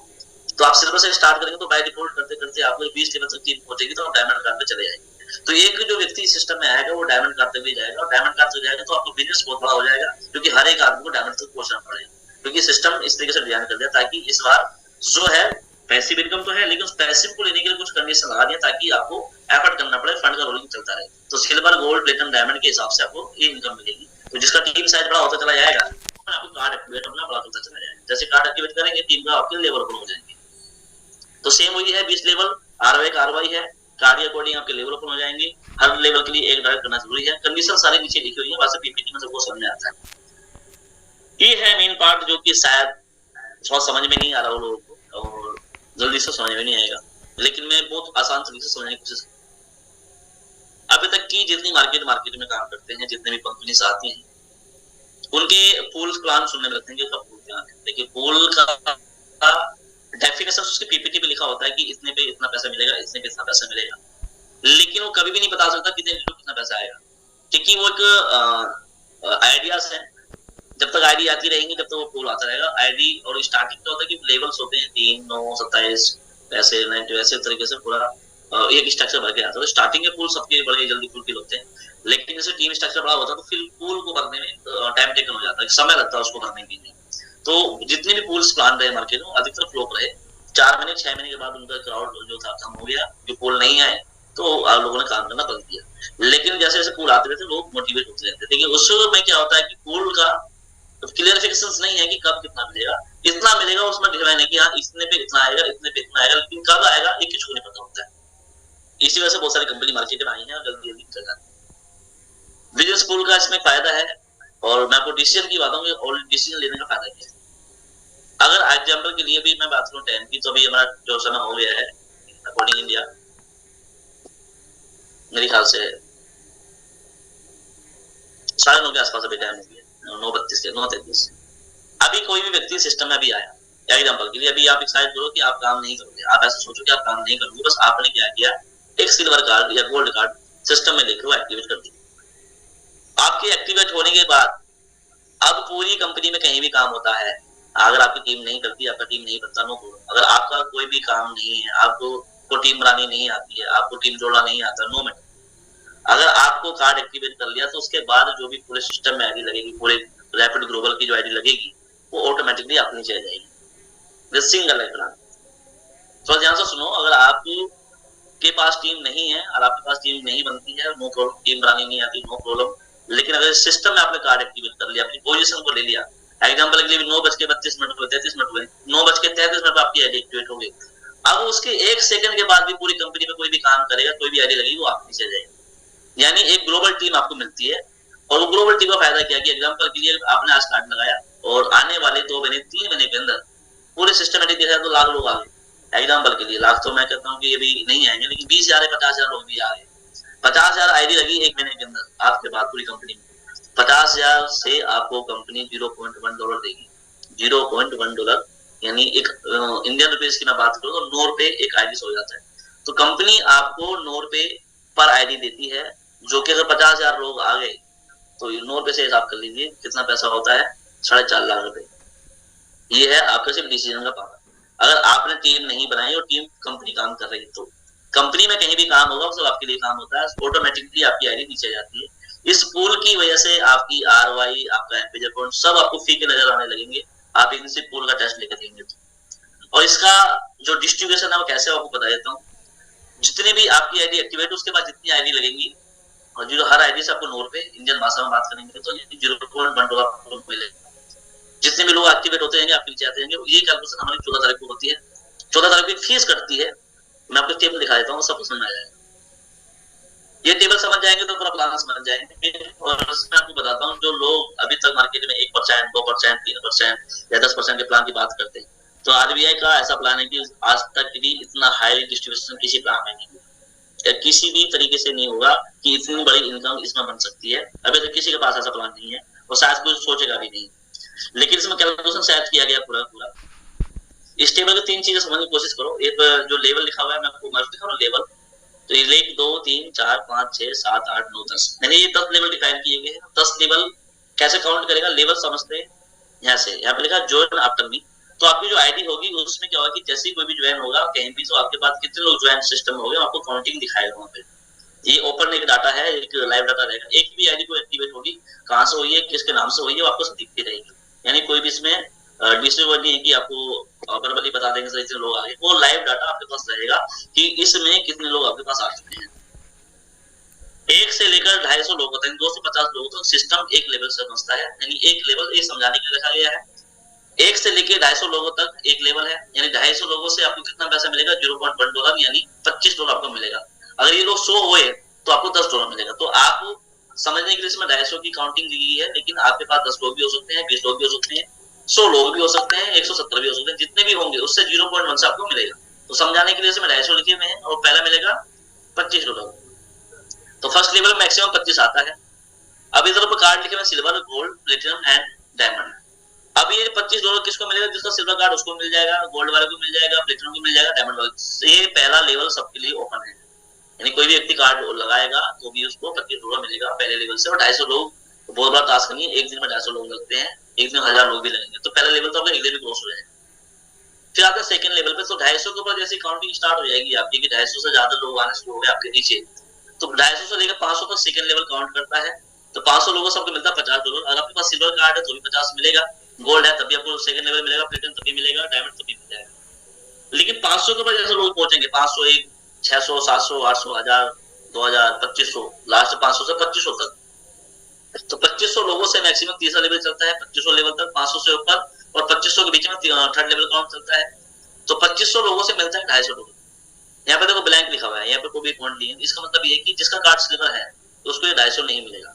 S2: तो आप सिल्वर से स्टार्ट करेंगे तो बाय डिफॉल्ट करते करते आपको 20 लेवल तक टीम पहुंचेगी तो आप डायमंड कार्ड पे चले जाएंगे। तो एक जो व्यक्ति सिस्टम में आएगा वो डायमंड कार्ड तक भी जाएगा, और डायमंड कार्ड तक जाएगा तो आपका बिजनेस बहुत बड़ा हो जाएगा, क्योंकि हर एक आदमी को डायमंड तक पहुंचना पड़ेगा, क्योंकि सिस्टम इस तरीके से डिजाइन कर दिया ताकि इस बार जो है पैसिव इनकम तो है लेकिन उस पैसिव को लेने के लिए कुछ कंडीशन लगा दिया ताकि आपको एफर्ट करना पड़े, फंड का रोलिंग चलता रहे। तो सिल्वर, गोल्ड, प्लेटिनम, डायमंड के हिसाब से आपको ये इनकम मिलेगी। तो जिसका टीम साइज बड़ा होता चला जाएगा आपको कार्ड एक्टिवेट अपना बड़ा होता चला जाएगा, जैसे कार्ड एक्टिवेट करेंगे टीम का आपके लेवल पर हो जाएंगे। तो सेम वही है, 20 लेवल आरवाई का आरवाई है, कार्ड के अकॉर्डिंग आपके लेवल ओपन हो जाएंगे। हर लेवल के लिए एक ड्राइव करना जरूरी है, कंडीशन सारे नीचे लिखी हुई है, वैसे पीपीटी में सबको समझ में आता है। ये है मेन पार्ट जो कि शायद थोड़ा समझ में नहीं आ रहा हो लोगों को और जल्दी से समझ में नहीं आएगा, लेकिन मैं बहुत आसान तरीके से समझने की कोशिश। अभी तक की जितनी मार्केट में काम करते हैं, जितने भी कंपनीज आती हैं, उनके पूल प्लान सुनने में लगते हैं कि उसका पूल प्लान है, लेकिन पूल का डेफिनेशन उसके पीपीटी पे लिखा होता है कि इतने पे इतना पैसा मिलेगा, इतने पे इतना पैसा मिलेगा, लेकिन वो कभी भी नहीं बता सकता कितने कितना पैसा आएगा, क्योंकि वो एक आइडियाज है। जब तक आईडी आती रहेंगी जब तक वो पूल आता रहेगा। आईडी और स्टार्टिंग क्या होता है कि लेवल्स होते हैं 3, 9, 27 ऐसे 90 ऐसे तरीके से पूरा एक स्ट्रक्चर भर के आता है। तो स्टार्टिंग के पूल सबके बड़े जल्दी फुलफिल होते हैं, लेकिन जैसे टीम स्ट्रक्चर बड़ा होता है तो फिर पूल को भरने में टाइम टेकन हो जाता है, समय लगता है उसको भरने के लिए। तो जितने भी पूल्स प्लान रहे मार्केट में अधिकतर फ्लॉप रहे, 4 महीने 6 महीने के बाद उनका क्राउड जो था कम हो गया, जो पूल नहीं आए तो आप लोगों ने काम करना बंद किया। लेकिन जैसे जैसे पूल आते रहते लोग मोटिवेट होते रहते, लेकिन उस में क्या होता है कि पूल का क्लियरिफिकेशन नहीं है कि कब कितना मिलेगा, इतना मिलेगा उसमें डिफाइन है कि हाँ इतने पे इतना आएगा, इतने पे इतना आएगा, लेकिन कब आएगा ये किसी को नहीं पता होता है। इसी वजह से बहुत सारी कंपनी मार्केट में आई है और जल्दी जल्दी चल जाती है। बिजनेस पूल का इसमें फायदा है, और मैं आपको डिसीजन की बात हूँ और डिसीजन लेने का फायदा क्या है। अगर एग्जाम्पल के लिए भी मैं बात करूँ 10 की, तो अभी हमारा जो समय हो गया है अकॉर्डिंग इंडिया मेरे ख्याल से 9:30 के आसपास अभी टाइम हो गया, 9:32 के 9:33। अभी कोई भी व्यक्ति सिस्टम में अभी आया, एग्जाम्पल के लिए अभी आप डिसाइड करो कि आप काम नहीं करोगे, आप ऐसा सोचो कि आप काम नहीं करोगे, बस आपने क्या किया एक सिल्वर कार्ड या गोल्ड कार्ड सिस्टम में लेकर एक्टिवेट कर दिया। आपके एक्टिवेट होने के बाद अब पूरी कंपनी में कहीं भी काम होता है, अगर आपकी टीम नहीं करती, आपका टीम नहीं बनता, नो प्रॉब्लम। अगर आपका कोई भी काम नहीं है, आपको टीम बनानी नहीं आती है, आपको टीम जोड़ना नहीं आता, नो मैटर। अगर आपको कार्ड एक्टिवेट कर लिया तो उसके बाद जो भी पूरे सिस्टम में आईडी लगेगी, पूरे रैपिड ग्लोबल की जो आईडी लगेगी वो ऑटोमेटिकली आप नीचे आ जाएगी। सिंगल है प्लान। तो ध्यान से सुनो, अगर आपके पास टीम नहीं है और आपके पास टीम नहीं बनती है, नो प्रॉब्लम, टीम बनानी नहीं आती, नो प्रॉब्लम, लेकिन अगर सिस्टम में आपने कार्ड एक्टिवेट कर लिया, अपनी पोजीशन को ले लिया, एग्जांपल के लिए 9:32 हुए, 33 मिनट हुए, 9:33 मिनट आपकी आईडी एक्टिवेट हो गई। अब उसके 1 सेकंड के बाद भी पूरी कंपनी में कोई भी काम करेगा, कोई भी आईडी लगेगी, वो आप नीचे जाएगी। यानी एक ग्लोबल टीम आपको मिलती है, और वो ग्लोबल टीम का फायदा क्या कि एग्जांपल के लिए आपने आज कार्ड लगाया और आने वाले 2 महीने 3 महीने के अंदर पूरे सिस्टमेटिक देखा तो लाख लोग आ गए। एग्जांपल के लिए लाख तो मैं कहता हूँ कि अभी नहीं आएंगे, लेकिन 20,000 50,000 लोग भी आ गए। 50,000 आईडी लगी 1 महीने के अंदर आपके बाद पूरी कंपनी में। 50,000 से आपको कंपनी $0.1 देगी। $0.1 यानी एक इंडियन रुपीज की मैं बात करूँ तो 9 रुपए एक आईडी हो जाता है। तो कंपनी आपको 9 रुपए पर आईडी देती है, जो कि अगर 50,000 लोग आ गए तो 9 रुपए से हिसाब कर लीजिए कितना पैसा होता है, 4.5 लाख रुपए। ये है आपका सिर्फ डिसीजन का पावर। अगर आपने टीम नहीं बनाई और टीम कंपनी काम कर रही है तो कंपनी में कहीं भी काम होगा सब आपके लिए काम होता है, ऑटोमेटिकली आपकी आईडी नीचे जाती है। इस पूल की वजह से आपकी आरवाई, आपका एमपीजे पॉइंट सब आपको फीके नजर आने लगेंगे, आप इनसे पूल का टेस्ट लेकर देंगे। और इसका जो डिस्ट्रीब्यूशन है वो कैसे आपको बता देता हूँ। जितने भी आपकी आईडी एक्टिवेट, उसके बाद जितनी आईडी लगेंगी, और जो हर आईडी से आपको 9 रुपए, इंडियन भाषा में बात करेंगे तो $0.1 मिलेगा। जितनी जितने भी लोग एक्टिवेट होते रहेंगे आपके नीचे आते रहेंगे। ये कैलकुलेशन हमारी 14 तारीख को होती है। 14 तारीख को फीस कटती है, मैं आपको टेबल दिखा देता हूँ, सब समझ में आ जाएगा। ये टेबल समझ जाएंगे तो पूरा प्लान समझ जाएंगे। और इसमें आपको बताता हूँ, जो लोग अभी तक मार्केट में 1%, 2%, 3% या 10% के प्लान की बात करते हैं, तो आरबीआई का ऐसा प्लान है कि आज तक भी इतना हाई डिस्ट्रीब्यूशन किसी प्लान में नहीं हुआ, किसी भी तरीके से नहीं होगा कि इतनी बड़ी इनकम इसमें बन सकती है। अभी तक किसी के पास ऐसा प्लान नहीं है और शायद कोई सोचेगा भी नहीं। लेकिन इसमें कैलकुलेशन शायद किया गया पूरा। इस टेबल में 3 चीजें समझने की कोशिश करो। एक जो लेवल लिखा हुआ है, मैं आपको मर्ज दिखा रहा हूँ लेवल, तो ये 1 2 3 4 5 6 7 8 9 10, यानी ये 10 लेवल डिफाइन किए गए हैं। 10 लेवल कैसे काउंट करेगा, लेवल समझते हैं यहाँ से। यहाँ पे लिखा ज्वाइन आफ्टर मी, तो आपकी जो आईडी होगी उसमें क्या होगा कि जैसे ही कोई भी ज्वाइन होगा कहीं भी, तो आपके पास कितने लोग ज्वाइन सिस्टम हो गए आपको काउंटिंग दिखाएगा वहाँ पे। ये ओपन एक डाटा है, एक लाइव डाटा रहेगा। एक भी आईडी को एक्टिवेट होगी, कहाँ से हुई है, किसके नाम से हुई है, वो आपको दिखती रहेगी। यानी कोई भी इसमें डिस्ट्रीब्यूट नहीं है कि आपको बराबरी बता देंगे सर इतने लोग आ गए। वो लाइव डाटा आपके पास रहेगा कि इसमें कितने लोग आपके पास आ चुके हैं। 1 से लेकर 250 लोग होते हैं, 250 लोग तक सिस्टम एक लेवल से समझता है। यानी एक लेवल ये समझाने के लिए रखा गया है। 1 से लेकर 250 लोगों तक एक लेवल है, यानी 250 लोगों से आपको कितना पैसा मिलेगा, $0.1 यानी $25 आपको मिलेगा। अगर ये लोग 100 हुए तो आपको $10 मिलेगा। तो आप समझने के लिए इसमें 250 की काउंटिंग दी गई है, लेकिन आपके पास 10 लोग भी हो सकते हैं, 20 लोग भी हो सकते हैं, 100 लोग भी हो सकते हैं, 170 भी हो सकते हैं। जितने भी होंगे उससे 0.1 से आपको मिलेगा। तो समझाने के लिए इसमें 250 लिखे हुए हैं और पहला मिलेगा $25। तो फर्स्ट लेवल मैक्सिमम 25 आता है। अब इधर पर कार्ड लिखे हुए silver, gold, platinum and diamond. अब ये $25 किसको मिलेगा, जिसका सिल्वर कार्ड उसको मिल जाएगा, गोल्ड वाले को मिल जाएगा, प्लेटिनम को मिल जाएगा, डायमंड वाले। ये पहला लेवल सबके लिए ओपन है, यानी कोई भी व्यक्ति कार्ड लगाएगा तो भी उसको $25 मिलेगा पहले लेवल से। और 250 लोग बहुत बड़ा टास्क नहीं है, एक दिन में 250 लोग लगते हैं, एक दिन 1000 लोग भी लगेंगे। तो पहला लेवल तो आपका एक दिन में क्रॉस हो जाएगा। फिर आता है सेकंड लेवल पे, तो 250 के ऊपर जैसे काउंटिंग स्टार्ट हो जाएगी आपकी कि 250 से ज्यादा लोग आने शुरू हो गए आपके नीचे, तो 250 से लेकर 500 तक सेकंड लेवल काउंट करता है। तो 500 लोगों से आपको मिलता है $50। अगर आपके पास सिल्वर कार्ड है तो भी 50 मिलेगा, गोल्ड है तभी आपको सेकंड लेवल मिलेगा, प्लेटिनम तभी मिलेगा, डायमंड तभी मिल जाएगा। लेकिन 500 के ऊपर जैसे लोग पहुंचेंगे, 500, 1, 600, 700, 800, 1000, 2000, 2500, लास्ट 500 से 2500 तक। तो 2500 लोगों से मैक्सिमम तीसरा लेवल चलता है, 2500 लेवल तक, 500 से ऊपर और 2500 के बीच में थर्ड लेवल काउंट चलता है। तो 2500 लोगों से मिलता है $250। यहाँ पे देखो ब्लैंक लिखा हुआ है, यहाँ पे कोई भी पॉइंट नहीं है। इसका मतलब ये है कि जिसका कार्ड सिल्वर है तो उसको ये 250 नहीं मिलेगा।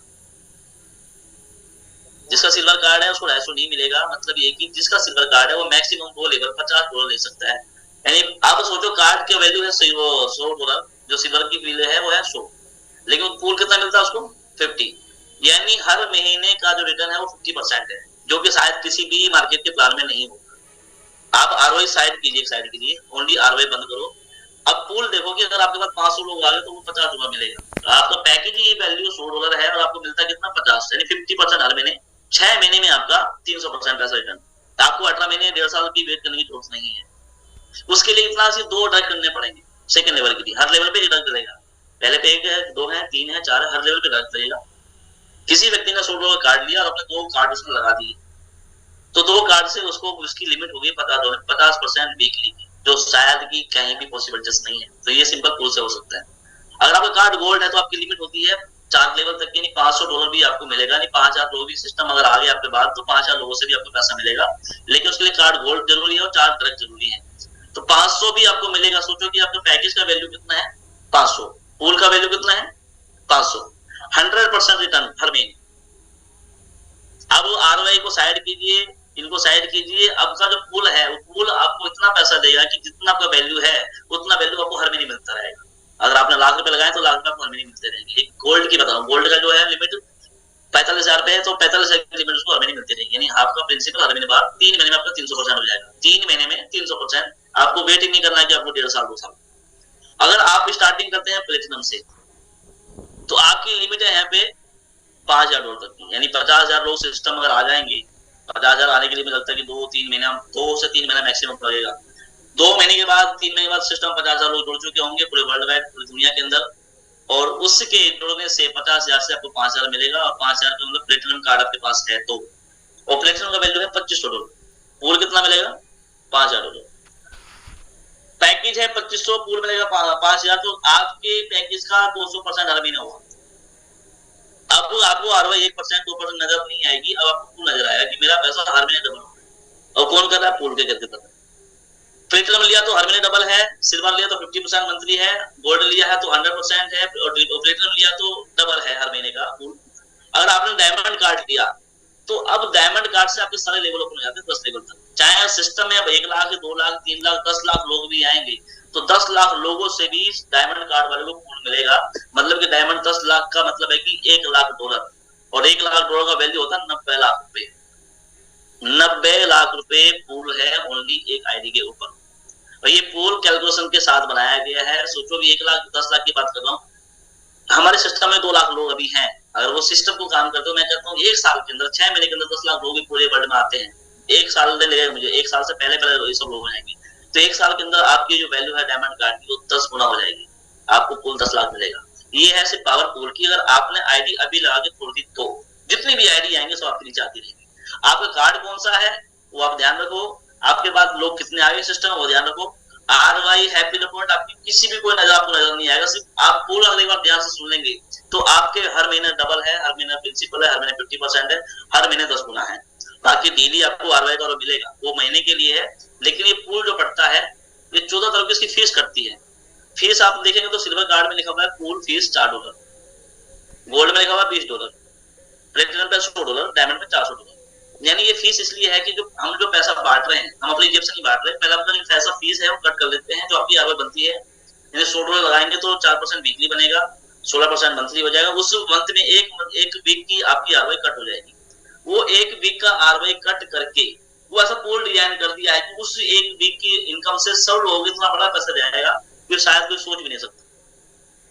S2: जिसका सिल्वर कार्ड है उसको 250 नहीं मिलेगा। मतलब ये कि जिसका सिल्वर कार्ड है वो मैक्सिमम 2 लेवल $50 ले सकता है। यानी आप सोचो कार्ड की वैल्यू है $100, जो सिल्वर की वैल्यू है वो है 100, लेकिन पूल कितना मिलता है उसको 50। यानी हर महीने का जो रिटर्न है वो 50% है, जो कि शायद किसी भी मार्केट के प्लान में नहीं होगा। आप आरओआई साइड कीजिए, ओनली आरओआई बंद करो। अब पूल देखो कि अगर आपके पास 500 लोग आ गए तो वो $50 मिलेगा। तो आपका पैकेज ही वैल्यू $100 है और आपको मिलता है कितना 50, यानी 50% हर महीने। 6 महीने में आपका 300% पैसा रिटर्न। आपको 18 महीने 1.5 साल की वेट करने की जरूरत नहीं है। उसके लिए इतना सिर्फ 2 ड्रग करने पड़ेंगे सेकंड लेवल के लिए। हर लेवल पे 1 ड्रग चलेगा, पहले पे 1 है, 2 है, 3 है, 4 है, हर लेवल पे ड्रग चलेगा। किसी व्यक्ति ने $100 कार्ड लिया और अपने 2 कार्ड उसमें लगा दिए, तो 2 कार्ड से उसको उसकी लिमिट हो गई 50% वीकली की, जो शायद की कहीं भी पॉसिबल जस्ट नहीं है। तो ये सिंपल पुल से हो सकता है। अगर आपका कार्ड गोल्ड है तो आपकी लिमिट होती है 4 लेवल तक की, नहीं $500 भी आपको मिलेगा, नहीं 5000 लोग भी सिस्टम अगर आ गया आपके बाद तो 5000 लोगों से भी आपको पैसा मिलेगा। लेकिन उसके लिए कार्ड गोल्ड जरूरी है और 4 ड्रग जरूरी है। तो 500 भी आपको मिलेगा। सोचो कि आपके पैकेज का वैल्यू कितना है 500, पूल का वैल्यू कितना है 500, 100% रिटर्न हर महीने। अब आरओआई को साइड कीजिए, इनको साइड कीजिए। अब का जो पूल है वो पूल आपको इतना पैसा देगा कि जितना आपका वैल्यू है उतना वैल्यू आपको हर महीने मिलता रहेगा। अगर आपने लाख रुपए लगाए तो लाख रुपए आपको हर महीने मिलते रहेंगे। एक गोल्ड की बताऊं, गोल्ड का जो है लिमिट 45,000 रुपए है, तो 45,000 की लिमिट उसको हर महीने मिलती रहेगी। यानी आपका प्रिंसिपल हर महीने बाद 3 महीने में आपका 300% हो जाएगा। 3 महीने में 300%। आपको वेट ही नहीं करना है कि आपको 1.5 साल 2 साल। अगर आप स्टार्टिंग करते हैं प्लेटिनम से तो आपकी लिमिट है यहाँ पे $5,000 तक की, यानी 50,000 लोग सिस्टम अगर आ जाएंगे। 50,000 आने के लिए मुझे लगता है कि 2-3 महीना, 2 से 3 महीना मैक्सिमम लगेगा। 2 महीने के बाद, 3 महीने के बाद सिस्टम 50,000 लोग जुड़ चुके होंगे पूरे वर्ल्ड वाइड, पूरी दुनिया के अंदर। और उसके जुड़ने से 50,000 से आपको 5,000 मिलेगा और 5,000 का मतलब प्लेटिनम कार्ड आपके पास है तो। और प्लेटिनम का वैल्यू है $2500। पूल कितना मिलेगा $5,000। पैकेज है 2500, पूल मिलेगा 5,000। तो आपके पैकेज का 200% हर महीना हुआ। अब आपको आरओआई 1%, 2% नजर नहीं आएगी। अब आपको नजर आएगा कि मेरा पैसा हर महीने डबल हो। और कौन कर रहा है? पूल के करके कर रहा है। प्लेटिनम लिया तो हर महीने डबल है, सिल्वर लिया तो 50% मंथली है, गोल्ड लिया है तो 100% है, और प्लेटिनम लिया तो डबल है हर महीने का पूल। अगर आपने डायमंड कार्ड लिया तो अब डायमंड कार्ड से आपके सारे लेवल ओपन हो जाते हैं 10 लेवल तक। चाहे सिस्टम में अब 1 लाख 2 लाख 3 लाख 10 लाख लोग भी आएंगे तो 10 लाख लोगों से भी डायमंड कार्ड वाले को पूल मिलेगा। मतलब कि डायमंड 10 लाख का मतलब है कि $1 लाख, और $1 लाख का वैल्यू होता है 90 लाख रुपए। 90 लाख रुपए पूल है ओनली एक आईडी के ऊपर। और ये पूल कैलकुलेशन के साथ बनाया गया है। सोचो भी 1 लाख 10 लाख की बात कर रहा हूँ, हमारे सिस्टम में 2 लाख लोग अभी हैं। अगर वो सिस्टम को काम करते हो, मैं कहता हूँ 1 साल के अंदर 6 महीने के अंदर 10 लाख लोग पूरे वर्ल्ड में आते हैं। 1 साल लगेगा मुझे, 1 साल से पहले ये सब लोग हो जाएंगे। तो 1 साल के अंदर आपकी जो वैल्यू है डायमंड कार्ड की वो 10 गुना हो जाएगी, आपको पूल 10 लाख मिलेगा। ये है सिर्फ पावर पूल की। अगर आपने आईडी अभी लगा के छोड़ दी तो जितनी भी आईडी आएंगे सब आपके नीचे आती रहेगी। आपका कार्ड कौन सा है वो आप ध्यान रखो, आपके बाद लोग कितने आगे सिस्टम वो ध्यान रखो। RY हैप्पी रिपोर्ट आपकी किसी भी कोई आपको नजर नहीं आएगा। सिर्फ आप पूरा अगली बार ध्यान से सुन लेंगे तो आपके हर महीने डबल है, हर महीने प्रिंसिपल है, हर महीने 50% है, हर महीने 10 गुना है। बाकी डेली आपको RY का मिलेगा, वो महीने के लिए है। लेकिन ये पूल जो पड़ता है ये 14 तारीख इसकी फीस कटती है। फीस आप देखेंगे तो सिल्वर कार्ड में लिखा हुआ है पूल फीस $4, गोल्ड में लिखा हुआ है $20, प्लेटिनम पे $100, डायमंड पे $400। यानी ये फीस इसलिए है कि जो हम जो पैसा बांट रहे हैं हम अपनी जेब से नहीं बांट रहे। पहले अपना जो पैसा फीस है वो कट कर लेते हैं जो आपकी RY बनती है। यानी $100 लगाएंगे तो 4% वीकली बनेगा, 16% मंथली हो जाएगा। उस मंथ में एक वीक की आपकी RY कट हो जाएगी। वो एक वीक का RY कट करके वो ऐसा पूल डिजाइन कर दिया है कि उस एक वीक की इनकम से सब लोगों को इतना बड़ा पैसा जाएगा फिर शायद कोई सोच भी नहीं सकता।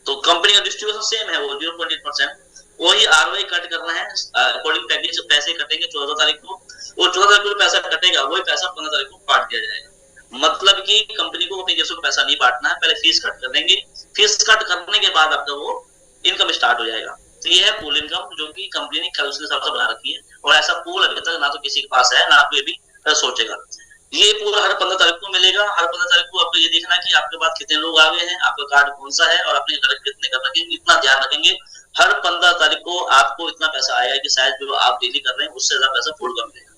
S2: तो कंपनी का डिस्ट्रीब्यूशन सेम है, वो 0.8%। वही RY कट करना है अकॉर्डिंग पैकेज। पैसे कटेंगे 14 तारीख को, वो 14 तारीख को पैसा कटेगा, वही पैसा 15 तारीख को काट दिया जाएगा। मतलब कि कंपनी को अपनी जेब से पैसा नहीं बांटना है, पहले फीस कट कर देंगे। फीस कट करने के बाद आपका वो इनकम स्टार्ट हो जाएगा। तो ये है पूल इनकम जो कि कंपनी ने कल उसके हिसाब से बना रखी है। और ऐसा पूल अभी तक ना तो किसी के पास है ना कोई भी सोचेगा। ये पूल हर 15 तारीख को मिलेगा। हर 15 तारीख को आपको ये देखना कि आपके पास कितने लोग आ गए हैं, आपका कार्ड कौन सा है और अपने घर कितने कर रखेंगे, इतना ध्यान रखेंगे। हर 15 तारीख को आपको इतना पैसा आएगा कि शायद जो आप डेली कर रहे हैं उससे ज्यादा पैसा पूल का मिलेगा।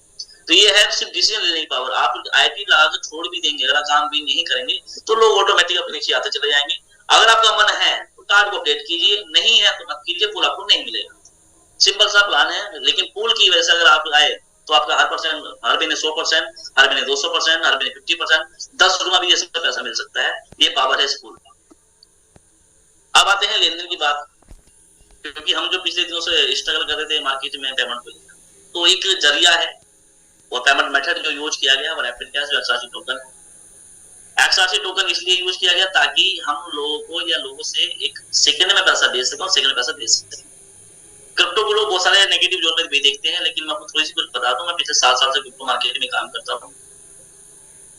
S2: तो ये है सिर्फ डिसीजन लेने की पावर। आप आईटी लगा के छोड़ भी देंगे, अगर काम भी नहीं करेंगे तो लोग ऑटोमेटिक अपने नीचे आते चले जाएंगे। अगर आपका मन है तो कार्ड को अपडेट कीजिए, नहीं है तो मत कीजिए, पूल आपको नहीं मिलेगा। सिंपल सा प्लान है। लेकिन पूल की वजह से अगर आप आए तो आपका हर महीने 100%, हर महीने 200%, हर महीने 50%, 10 गुना भी ऐसा पैसा मिल सकता है। ये पावर है इस पूल का। अब आते हैं लेन देन की बात, क्योंकि हम जो पिछले दिनों से स्ट्रगल कर रहे थे मार्केट में पेमेंट को, तो एक जरिया है वो पेमेंट मेथड जो यूज किया गया वो रैपिड कैश जो XRC टोकन है। XRC टोकन इसलिए यूज किया गया ताकि हम लोगों को या लोगों से एक सेकंड में पैसा दे सकें, सेकंड में पैसा दे सकें। क्रिप्टो को लोग बहुत सारे नेगेटिव जोन में भी देखते हैं, लेकिन मैं आपको थोड़ी सी कुछ बता दूं। मैं पिछले 7 साल से क्रिप्टो मार्केट में काम करता हूँ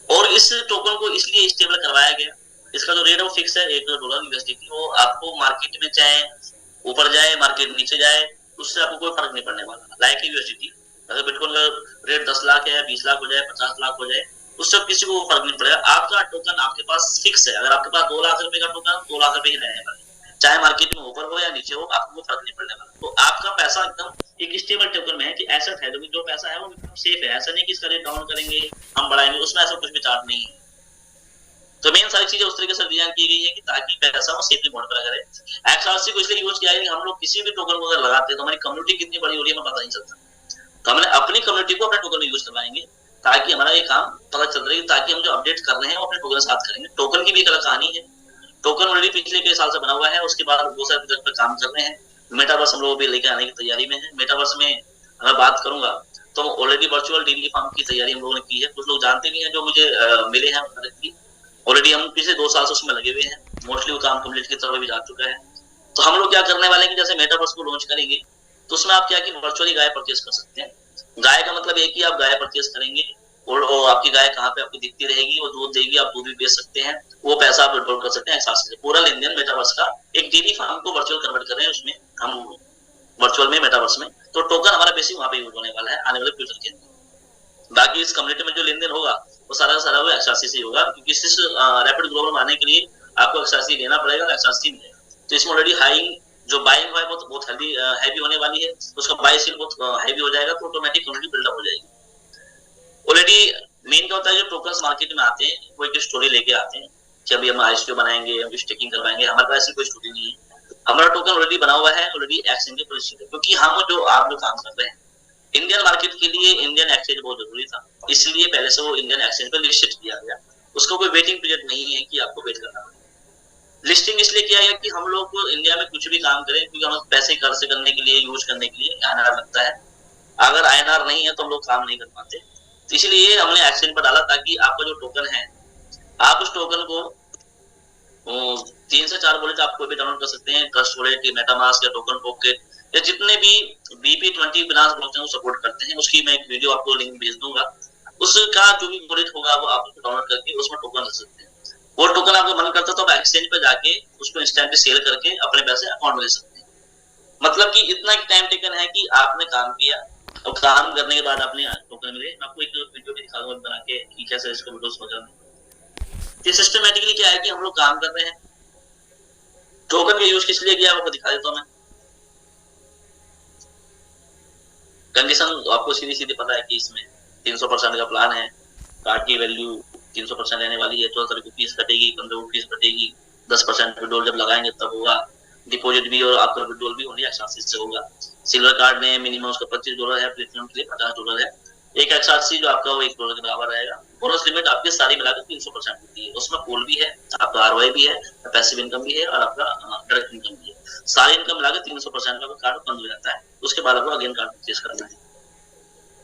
S2: और इस टोकन को इसलिए स्टेबल करवाया गया। इसका जो रेट है वो फिक्स है $1 USDT। वो आपको मार्केट में चाहे ऊपर जाए मार्केट नीचे जाए उससे आपको कोई फर्क नहीं पड़ने वाला। लाइक USDT अगर बिटकॉइन का रेट 10 लाख है, 20 लाख हो जाए, 50 लाख हो जाए, उससे किसी को फर्क नहीं पड़ेगा। आपका टोकन आपके पास फिक्स है। अगर आपके पास 2 लाख रुपए का टोकन 2 लाख रुपए ही रहने वाले, चाहे मार्केट में ऊपर हो या नीचे हो, आपको फर्क नहीं पड़ने वाला। तो आपका पैसा एकदम एक स्टेबल टोकन में है कि एसेट है, जो पैसा है वो एकदम सेफ है। ऐसा नहीं कि इसका रेट डाउन करेंगे हम बढ़ाएंगे, उसमें ऐसा कुछ भी चार्ट नहीं है। तो मेन सारी चीजें उस तरीके से डिजाइन की गई है कि ताकि पैसा वो सेफली मोड पर करे। XRC को इसलिए यूज किया है कि हम लोग किसी भी टोकन को अगर लगाते हैं तो हमारी कम्युनिटी कितनी बड़ी हो रही है हमें पता नहीं चलता। तो हमने अपनी कम्युनिटी को अपने टोकन में यूज करवाएंगे ताकि हमारा ये काम पता चल रहा है, ताकि हम जो अपडेट कर रहे हैं वो अपने टोकन के साथ करेंगे। टोकन की भी एक अलग कहानी है। टोकन ऑलरेडी पिछले कई साल से बना हुआ है, उसके बाद बहुत सारे प्रोजेक्ट पर काम कर रहे हैं। मेटावर्स हम लोग भी लेके आने की तैयारी में है। मेटावर्स में अगर बात करूंगा तो ऑलरेडी वर्चुअल डेली फार्म की तैयारी हम लोगों ने की है। कुछ लोग जानते भी हैं जो मुझे मिले हैं ऑलरेडी। हम पिछले 2 साल से उसमें लगे हुए हैं। मोस्टली वो काम कम्प्लीट की तरफ भी जा चुका है। तो हम लोग क्या करने वाले हैं कि जैसे मेटावर्स को लॉन्च करेंगे तो उसमें आप क्या कि वर्चुअली गाय परचेज कर सकते हैं। गाय का मतलब है कि आप गाय परचेज करेंगे और आपकी गाय कहाँ पे आपको दिखती रहेगी, वो दूध देगी, आप दूध भी बेच सकते हैं, वो पैसा आप विड्रॉ कर सकते हैं XRC से। पूरा लेन देन मेटावर्स का एक डेली फार्म को वर्चुअल कन्वर्ट कर रहे हैं उसमें हम वर्चुअल में मेटावर्स में। तो टोकन हमारा बेसिक वहां पे यूज होने वाला है आने वाले फ्यूचर के अंदर। बाकी इस कम्युनिटी में जो लेन देन होगा वो सारा का सारा वो XRC से होगा, क्योंकि इस रैपिड ग्लोबल में आने के लिए आपको XRC लेना पड़ेगा, XRC मिलेगा। तो इसमें ऑलरेडी हाई जो बाइंग है वो बहुत हैवी होने वाली है, तो उसका बाय सेल बहुत हैवी हो जाएगा, तो ऑटोमेटिक कम्युनिटी बिल्डअप हो जाएगी। ऑलरेडी होता है जो टोकन्स मार्केट में आते हैं वो एक स्टोरी लेके आते हैं कि अभी हम आईसीओ बनाएंगे, हम स्टेकिंग करवाएंगे। हमारे पास ऐसी कोई स्टोरी नहीं है। हमारा टोकन ऑलरेडी बना हुआ है, ऑलरेडी एक्सचेंज पे रजिस्टर्ड है, क्योंकि हम जो आप जो काम कर रहे हैं इंडियन मार्केट के लिए इंडियन एक्सचेंज बहुत जरूरी था, इसलिए पहले से वो इंडियन एक्सचेंज पर लिस्टेड किया गया। उसका कोई वेटिंग पीरियड नहीं है कि आपको वेट करना पड़े। लिस्टिंग इसलिए किया गया कि हम लोग इंडिया में कुछ भी काम करें, क्योंकि हम पैसे खर्च करने के लिए, यूज करने के लिए आईएनआर लगता है। अगर आईएनआर नहीं है तो हम लोग काम नहीं कर पाते। तो इसलिए हमने एक्सचेंज पर डाला ताकि आपका जो टोकन है, आप उस टोकन को 3 से 4 वॉलेट आप कोई भी डाउनलोड कर सकते हैं। ट्रस्ट वॉलेट, मेटामास्क या टोकन पॉकेट या जितने भी BP20 बिनांस ब्लॉकचेन को सपोर्ट करते हैं, उसकी मैं एक वीडियो आपको लिंक भेज दूंगा। उसका जो भी वॉलेट होगा वो आप डाउनलोड करके उसमें टोकन रख सकते हैं। वो टोकन आपको मन करता तो आप एक्सचेंज पे जाके उसको इंस्टेंटली सेल करके अपने पैसे अकाउंट में ले सकते हैं। मतलब कि इतना टाइम टेकन है कि आपने काम किया और काम करने के बाद आपने टोकन मिले। मैं आपको एक वीडियो भी दिखा दूंगा बना के कि कैसे इसको विंडोज समझाना। ये सिस्टमैटिकली क्या है कि हम लोग काम कर रहे हैं। टोकन का यूज किस लिए किया आपको दिखा देता हूं मैं। कंडीशन आपको सीधी सीधी पता है कि इसमें 300% का प्लान है। कार्ड की वैल्यू 300% रहने वाली है। 14 तारीख को फीस कटेगी, 15 को फीस कटेगी। 10% विड्रॉल जब लगाएंगे तब होगा। डिपॉजिट भी और आपका विड्रॉल भी ओनली एक्सआरसी से होगा। सिल्वर कार्ड में मिनिमम उसका $25 है, प्लेटिनम के लिए $50 है। एक एक्सआरसी जो आपका वो $1 के बराबर रहेगा। बोनस लिमिट आपकी सारी मिलाकर 300% होती है। उसमें पूल भी है, आपका आरओआई भी है, पैसिव इनकम भी है और आपका डायरेक्ट इनकम भी है। सारी इनकम मिलाकर 300% का कार्ड बंद हो जाता है। उसके बाद आपको अगेन कार्ड परचेज करना है।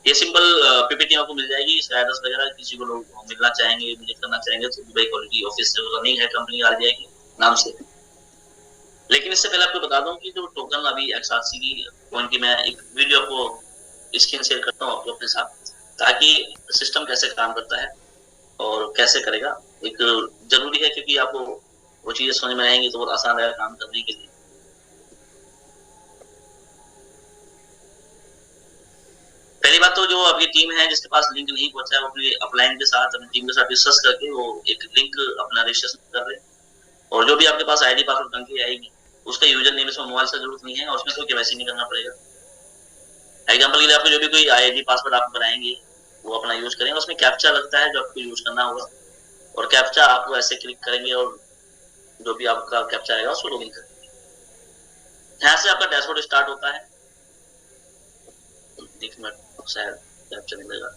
S2: ये सिंपल पीपीटी आपको मिल जाएगी। इसका एड्रेस वगैरह किसी को लोग मिलना चाहेंगे, विजिट करना चाहेंगे तो दुबई क्वालिटी ऑफिस से रनिंग है कंपनी आरबीआई के नाम से। लेकिन इससे पहले आपको बता दूं कि जो टोकन अभी एक्सआरसी की कॉइन की मैं एक वीडियो आपको स्क्रीन शेयर करता हूं आपको अपने साथ, ताकि सिस्टम कैसे काम करता है और कैसे करेगा। एक जरूरी है क्योंकि आपको वो चीजें समझ में आएंगी तो बहुत आसान रहेगा काम करने के लिए। पहली बात तो जो आपकी टीम है जिसके पास लिंक नहीं पहुंचा है वो अपने अपलाइन के साथ, अपनी टीम के साथ डिस्कस करके वो एक लिंक अपना रजिस्ट्रेशन कर रहे हैं। और जो भी आपके पास आईडी पासवर्ड बन के आएगी उसका यूजर नेम इसमें मोबाइल से जरूरत नहीं है और उसमें कोई केवाईसी नहीं करना पड़ेगा। एग्जांपल के लिए आपको जो भी कोई आईडी पासवर्ड आप बनाएंगे वो अपना यूज करेंगे। उसमें कैप्चा लगता है जो आपको यूज करना होगा और कैप्चा आपको ऐसे क्लिक करेंगे और जो भी आपका कैप्चा आएगा उसको लॉगिन करेंगे। यहाँ से आपका डैशबोर्ड स्टार्ट होता है। एक मिनट शायद कैप्चा मिलेगा।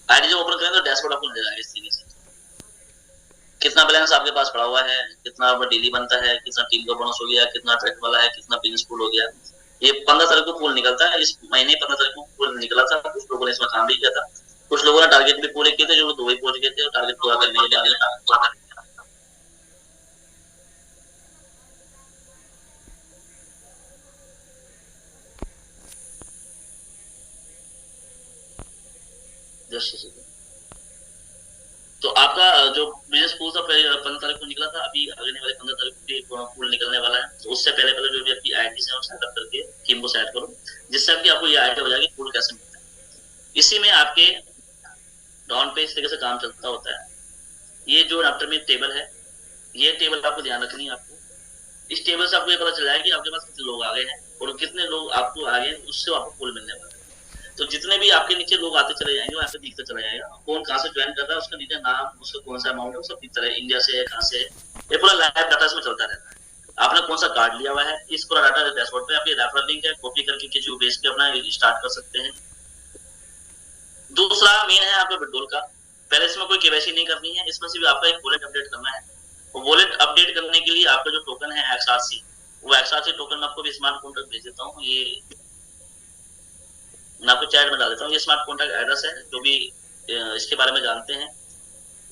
S2: आईडी जो ओपन करेंगे तो डैशबोर्ड आपको मिल जाएगा इस तरीके से। कितना बैलेंस आपके पास पड़ा हुआ है, कितना डेली बनता है, कितना टीम का बोनस हो गया, कितना ट्रैक वाला है, कितना बिजनेस पूल हो गया। ये 15 तारीख को पूल निकलता है। इस महीने 15 तारीख को पूल निकला था। कुछ लोगों ने इसमें काम भी किया था, कुछ लोगों ने टारगेट भी पूरे किए थे, जो दुबई पहुंच गए थे और टारगेट पूरा करने के लिए तो आपका जो बिजनेस पूल था 15 तारीख को निकला था। अभी आने वाले 15 तारीख को पूल निकलने वाला है। तो उससे पहले पहले जो भी आपकी आईडी से सेटअप करके टीम को सेट करो, जिससे आपको ये आइडिया हो जाएगी पूल कैसे मिलता है। इसी में आपके डाउन पे इस तरीके से काम चलता होता है। ये जो आफ्टर में टेबल है, ये टेबल आपको ध्यान रखनी है। आपको इस टेबल से आपको ये पता चल जाएगा कि आपके पास कितने लोग आ गए हैं और कितने लोग आपको आ गए, उससे आपको पूल मिलने वाला है। तो जितने भी आपके नीचे लोग आते चले जाएंगे, आपको दिखते चला जाएगा कौन कहाँ से ज्वाइन कर रहा है, उसका नीचे नाम, उसका कौन सा अमाउंट है, सब दिखता है। इंडिया से है, कहाँ से है, ये पूरा लाइव डाटा इसमें चलता रहता है। आपने कौन सा कार्ड लिया हुआ है, इस पूरा डाटा डैशबोर्ड पे आपके रेफरल लिंक है, कॉपी करके किसी को भेज के अपना स्टार्ट कर सकते हैं। दूसरा मेन है आपका विड्रॉल का। पहले इसमें कोई केवाईसी नहीं करनी है। इसमें सिर्फ आपका एक वॉलेट अपडेट करना है। वॉलेट अपडेट करने के लिए आपका जो टोकन है एक्सआरसी, वो एक्सआरसी टोकन में आपको भी स्मार्ट कॉन्ट्रैक्ट भेज देता हूँ। ये मैं आपको चैट में डाल देता हूँ। ये स्मार्ट कॉन्ट्रैक्ट एड्रेस है। जो भी इसके बारे में जानते हैं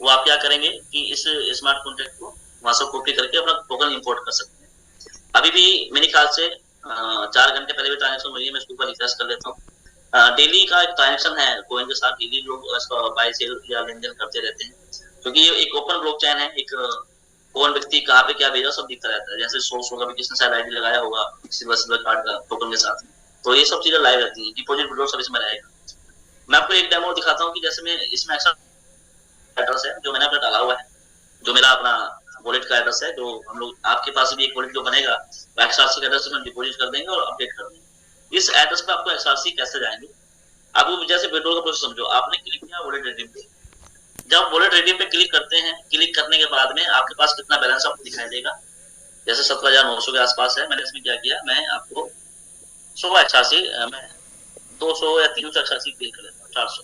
S2: वो आप क्या करेंगे कि इस स्मार्ट कॉन्ट्रैक्ट को वहां से कॉपी करके अपना टोकन इंपोर्ट कर सकते हैं। अभी भी मेरे ख्याल से 4 घंटे पहले भी ट्रांजेक्शन हुई है। मैं इसके ऊपर रिफ्रेश कर लेता हूँ। डेली का एक ट्रांजेक्शन है कॉइन के साथ। डेली लोग इसका बाय सेल या लेन देन करते रहते हैं, क्योंकि ये एक ओपन ब्लॉकचेन है। एक कौन व्यक्ति कहाँ पे क्या भेजा सब दिखता रहता है। जैसे सोर्स होगा भी किसने शायद आईडी लगाया होगा सिल्वर कार्ड का टोकन के साथ, तो ये सब चीजें लाइव रहती है। डिपॉजिट विड्रॉल सब इसमें रहेगा। मैं आपको एक डेमो दिखाता हूँ कि जैसे मैं इसमें एक्स्ट्रा एड्रेस है जो मैंने अपना डाला हुआ है, जो मेरा अपना वॉलेट का एड्रेस है, जो हम लोग आपके पास भी एक वॉलेट जो बनेगा एक्सआरसी एड्रेस में डिपॉजिट कर देंगे और अपडेट कर देंगे। इस एड्रेस पे आपको एक्सआरसी कैसे जाएंगे, आपको जैसे विड्रॉल का प्रोसेस समझो, आपने क्लिक किया वॉलेट रिडीम पे, जब वॉलेट रिडीम पे क्लिक करते हैं, क्लिक करने के बाद में आपके पास कितना बैलेंस आपको दिखाई देगा, जैसे 17,900 के आसपास है, मैंने इसमें क्या किया, मैं आपको 100 एक्सआरसी, मैं 200 या 300 एक्सआरसी क्लिक कर लेता हूँ, 400,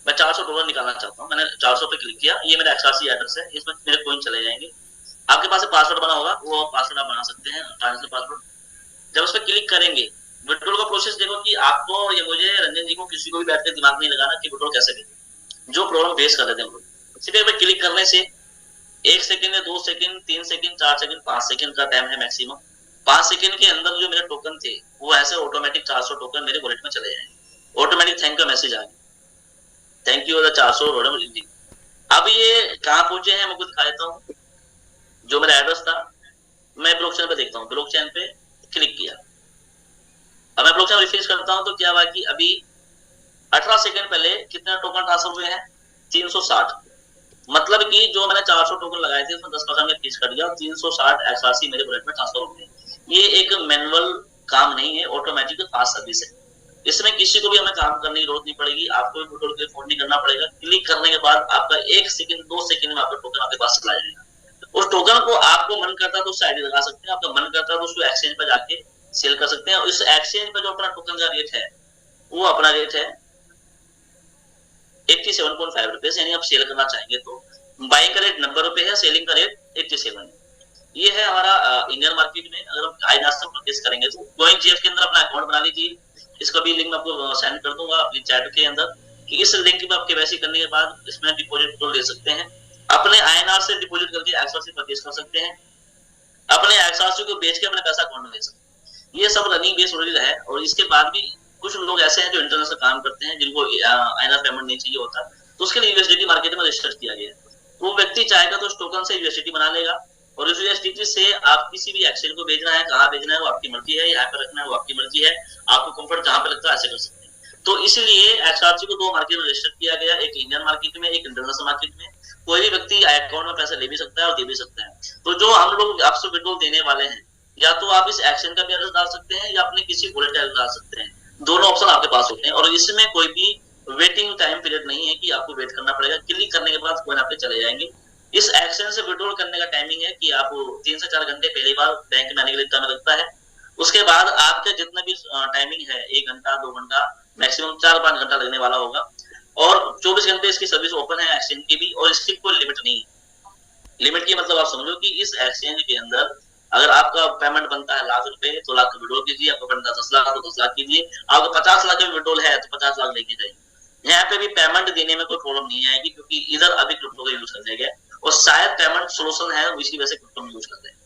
S2: मैं 400 डॉलर निकालना चाहता हूँ, मैंने 400 पे क्लिक किया, ये मेरा एक्सआरसी एड्रेस है, इसमें मेरे कॉइन चले जाएंगे। आपके पास पासवर्ड बना होगा, वो पासवर्ड आप बना सकते हैं, ट्रांजेक्शन पासवर्ड। जब उस पर क्लिक करेंगे, विड्रॉल का प्रोसेस देखो कि आपको या मुझे, रंजन जी को, किसी को भी बैठ के दिमाग नहीं लगाना कि विड्रॉल कैसे भेजें, जो प्रॉब्लम फेस कर लेते हैं हम लोग, सिर्फ एक क्लिक करने से 1 सेकंड या 2 सेकंड 3 सेकंड 4 सेकंड 5 सेकंड का टाइम है मैक्सिमम। 5 सेकंड के अंदर जो मेरे टोकन थे वो ऐसे ऑटोमेटिक 400 टोकन मेरे वॉलेट में चले जाएंगे, ऑटोमेटिक थैंक यू मैसेज आ गया, थैंक यू 400 डॉलर। अब ये कहाँ पहुंचे हैं मैं आपको दिखा देता हूँ। जो मेरा एड्रेस था, मैं ब्लॉकचेन पे देखता हूँ, ब्लॉकचेन पे क्लिक किया, अब मैं ब्लॉकचेन रिफ्रेश करता हूँ तो क्या हुआ कि अभी 18 सेकंड पहले कितने टोकन ट्रांसफर हुए हैं, 360। मतलब कि जो मैंने 400 टोकन लगाए थे उसमें 10% में फीस कट गया, 360 एक्सआरसी मेरे वॉलेट में ट्रांसफर हो गए। ये एक मैनुअल काम नहीं है, ऑटोमेटिक फास्ट सर्विस है, इसमें किसी को भी हमें काम करने की जरूरत नहीं पड़ेगी, आपको भी विड्रॉल के लिए फोन नहीं करना पड़ेगा। क्लिक करने के बाद आपका 1 सेकंड 2 सेकंड में आपका टोकन आपके पास चला जाएगा। उस टोकन को आपको मन करता है तो उससे आईडी लगा सकते हैं, आपका मन करता है तो उसको एक्सचेंज पर जाके सेल कर सकते हैं। और इस एक्सचेंज पर जो अपना टोकन का रेट है वो अपना रेट है 87.5 रुपए, यानी आप सेल करना चाहेंगे तो बाइंग का रेट 90 रुपए है, सेलिंग का रेट 87 है। ये है हमारा इंडियन मार्केट में। अगर हम हाई नास्ता परचेस करेंगे तो CoinJF के अंदर अपना अकाउंट बना लीजिए, इसका भी लिंक मैं आपको सेंड कर दूंगा अपनी चैट के अंदर, कि इस लिंक में आप केवाईसी करने के बाद इसमें डिपॉजिट को ले सकते हैं, अपने INR से डिपॉजिट करके एक्सआरसी परचेस कर सकते हैं, अपने एक्सआरसी को बेच के अपने पैसा अकाउंट में ले सकते हैं। ये सब रनिंग बेस ऑलरेडी है। और इसके बाद भी कुछ लोग ऐसे हैं जो इंटरनेशनल काम करते हैं, जिनको INR पेमेंट नहीं चाहिए होता, तो उसके लिए यूएसडीटी मार्केट में रजिस्टर किया गया है। वो व्यक्ति चाहेगा तो उस टोकन से यूएसडीटी बना लेगा, और उस यूएसडीटी से आप किसी भी एक्सचेंज को भेजना है, कहाँ भेजना है वो आपकी मर्जी है, यहाँ पे रखना है वो आपकी मर्जी है, आपको कंफर्ट जहाँ पे लगता है ऐसे कर सकते हैं। तो इसलिए एक्सआरसी को 2 मार्केट में रजिस्टर किया गया, एक इंडियन मार्केट में, एक इंटरनेशनल मार्केट में। कोई भी व्यक्ति अकाउंट में पैसा ले भी सकता है और दे भी सकता है। तो जो हम लोग आपसे विड्रॉल देने वाले हैं, या तो आप इस एक्सचेंज का भी एड्रेस डाल सकते हैं या अपने किसी वॉलेट का एड्रेस डाल सकते हैं, दोनों ऑप्शन आपके पास होते हैं। और इसमें कोई भी वेटिंग टाइम पीरियड नहीं है कि आपको वेट करना पड़ेगा, क्लिक करने के बाद कोइन आपके चले जाएंगे। इस एक्सचेंज से विड्रॉल करने का टाइमिंग है कि आप 3 से 4 घंटे पहली बार बैंक में आने के लिए टाइम लगता है। उसके बाद आपका जितना भी टाइमिंग है, 1 घंटा 2 घंटा मैक्सिमम 4-5 घंटा लगने वाला होगा। और 24 घंटे इसकी सर्विस ओपन है एक्सचेंज की भी, और इसकी कोई लिमिट नहीं है। लिमिट की मतलब आप समझो कि इस एक्सचेंज के अंदर अगर आपका पेमेंट बनता है लाख रुपए तो लाख का विड्रॉल कीजिए, आपका बनता है 10 लाख तो 10 लाख कीजिए, आपका 50 लाख का विड्रॉल है तो 50 लाख लेके जाइए। यहाँ पे भी पेमेंट देने में कोई प्रॉब्लम नहीं आएगी, क्योंकि इधर अभी क्रिप्टो का यूज कर दिया गया और शायद पेमेंट सोल्यूशन है, इसी वजह से क्रिप्टो यूज कर रहे हैं।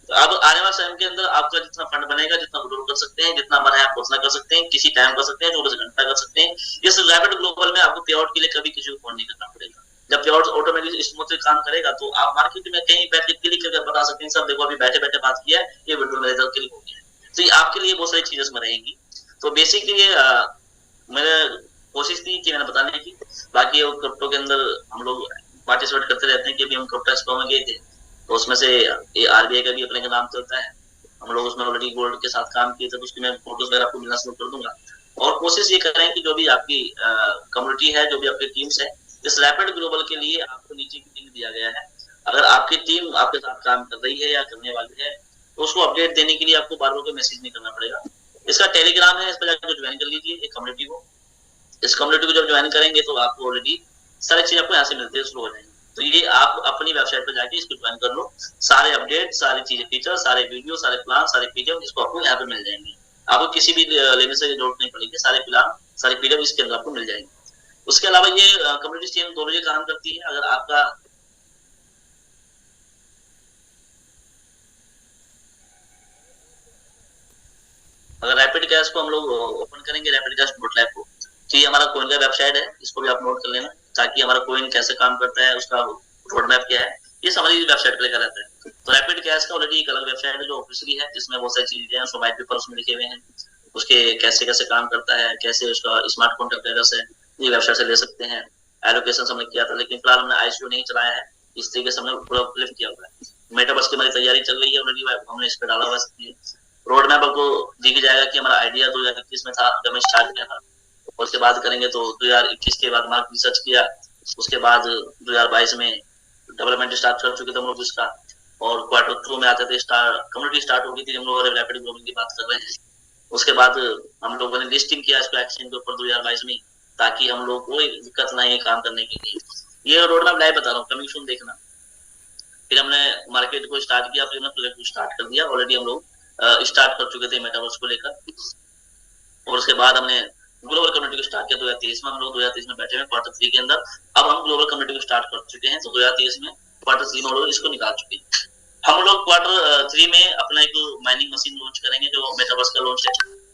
S2: तो अब आने वाले समय के अंदर आपका जितना फंड बनेगा, जितना विड्रॉल कर सकते हैं, जितना मन है आप उतना कर सकते हैं, किसी टाइम कर सकते हैं, 24 घंटा कर सकते हैं। इस रैपिड ग्लोबल में आपको पे आउट के लिए कभी किसी को फोन नहीं करना पड़ेगा। जब पे आउट ऑटोमेटिक स्मूथली काम करेगा तो आप मार्केट में कहीं बैठ के क्लिक करके बता सकते हैं, सर देखो अभी बैठे बैठे बात किया है, ये विड्रॉल में रिजल्ट क्लिक हो गया। तो ये आपके लिए बहुत सारी चीजें इसमें रहेंगी। तो बेसिकली मेरे कोशिश थी कि मैंने बताने की। बाकी क्रिप्टो के अंदर हम लोग पार्टिसिपेट करते रहते हैं कि अभी हम क्रिप्टो एक्सपो में गए थे, तो उसमें से RBI का भी अपने का नाम चलता है, हम लोग उसमें ऑलरेडी गोल्ड के साथ काम किए थे, तो उसकी मैं फोटोज वगैरह आपको मिलना शुरू कर दूंगा। और कोशिश ये करें कि जो भी आपकी कम्युनिटी है, जो भी आपकी टीम्स है, इस रैपिड ग्लोबल के लिए आपको नीचे की लिंक दिया गया है। अगर आपकी टीम आपके साथ काम कर रही है या करने वाली है तो उसको अपडेट देने के लिए आपको बार बार कोई मैसेज नहीं करना पड़ेगा। इसका टेलीग्राम है, इस पर जाकर ज्वाइन कर लीजिए एक कम्युनिटी को। इस कम्युनिटी को जब ज्वाइन करेंगे तो आपको ऑलरेडी सारी चीज आपको यहाँ से मिलते हैं, शुरू हो जाएंगे। तो ये आप अपनी वेबसाइट पर जाके इसको ज्वाइन कर लो, सारे अपडेट, सारी चीजें, फीचर, सारे वीडियो, सारे प्लान, सारे पीडीएफ इसको आपको यहाँ पे मिल जाएंगे। आपको किसी भी लेने से जरूरत नहीं पड़ेगी, सारे प्लान सारे पीडीएफ इसके अंदर आपको मिल जाएंगे। उसके अलावा ये कम्युनिटी टीम दोनों ही काम करती है। अगर आपका अगर रैपिड कैश को हम लोग ओपन करेंगे, रैपिड कैश .lab को, तो ये हमारा कोइन का वेबसाइट है, इसको भी आप नोट कर लेना, ताकि हमारा कोइन कैसे काम करता है, उसका रोड मैप क्या है, ये हमारी वेबसाइट पे लिखा रहता है। तो रैपिड कैश का ऑलरेडी एक अलग वेबसाइट है जो ऑफिशियली है, जिसमें बहुत सारी चीजें हैं, व्हाइट पेपर उसमें लिखे हुए हैं, उसके कैसे कैसे काम करता है, कैसे उसका स्मार्ट कॉन्ट्रैक्ट एड्रेस है, ये वेबसाइट से ले सकते हैं। एलोकेशन हमने किया था, लेकिन फिलहाल हमने आईसीयू नहीं चलाया है। इस तरीके से हमने पूरा लिफ्ट किया हुआ है। मेटावर्स की हमारी तैयारी चल रही है ऑलरेडी, हमने इस पे डाला हुआ है। रोड मैप आपको दिख जाएगा कि हमारा आइडिया 2021 में था जब मैं स्टार्ट किया था, और उसके बाद करेंगे तो 2021 के बाद मार्केट रिसर्च किया, उसके बाद 2022 में डेवलपमेंट स्टार्ट कर चुके थे हम लोग इसका, और क्वार्टर 2 में आते थे कम्युनिटी स्टार्ट हो गई थी, हम लोग रैपिड ग्रोइंग की बात कर रहे हैं। उसके बाद हम लोगों ने लिस्टिंग किया इसको एक्सचेंज के ऊपर 2022 में, ताकि हम लोग कोई दिक्कत ना है काम करने के लिए। ये रोड मैप लाइव बता रहा हूँ, कमिंग सून देखना। फिर हमने मार्केट को स्टार्ट किया, फिर हमने प्रोजेक्ट को स्टार्ट कर दिया। ऑलरेडी हम लोग स्टार्ट कर चुके थे मेटावर्स को लेकर, और उसके बाद हमने ग्लोबल कम्युनिटी को स्टार्ट किया 2023 में। हम लोग 2023 में बैठे हुए क्वार्टर 3 के अंदर। अब हम ग्लोबल कम्युनिटी को स्टार्ट कर चुके हैं, तो 2023 में क्वार्टर 3 में हम लोग इसको निकाल चुके हैं। हम लोग क्वार्टर 3 में अपना एक माइनिंग मशीन लॉन्च करेंगे जो मेटावर्स का लॉन्च है,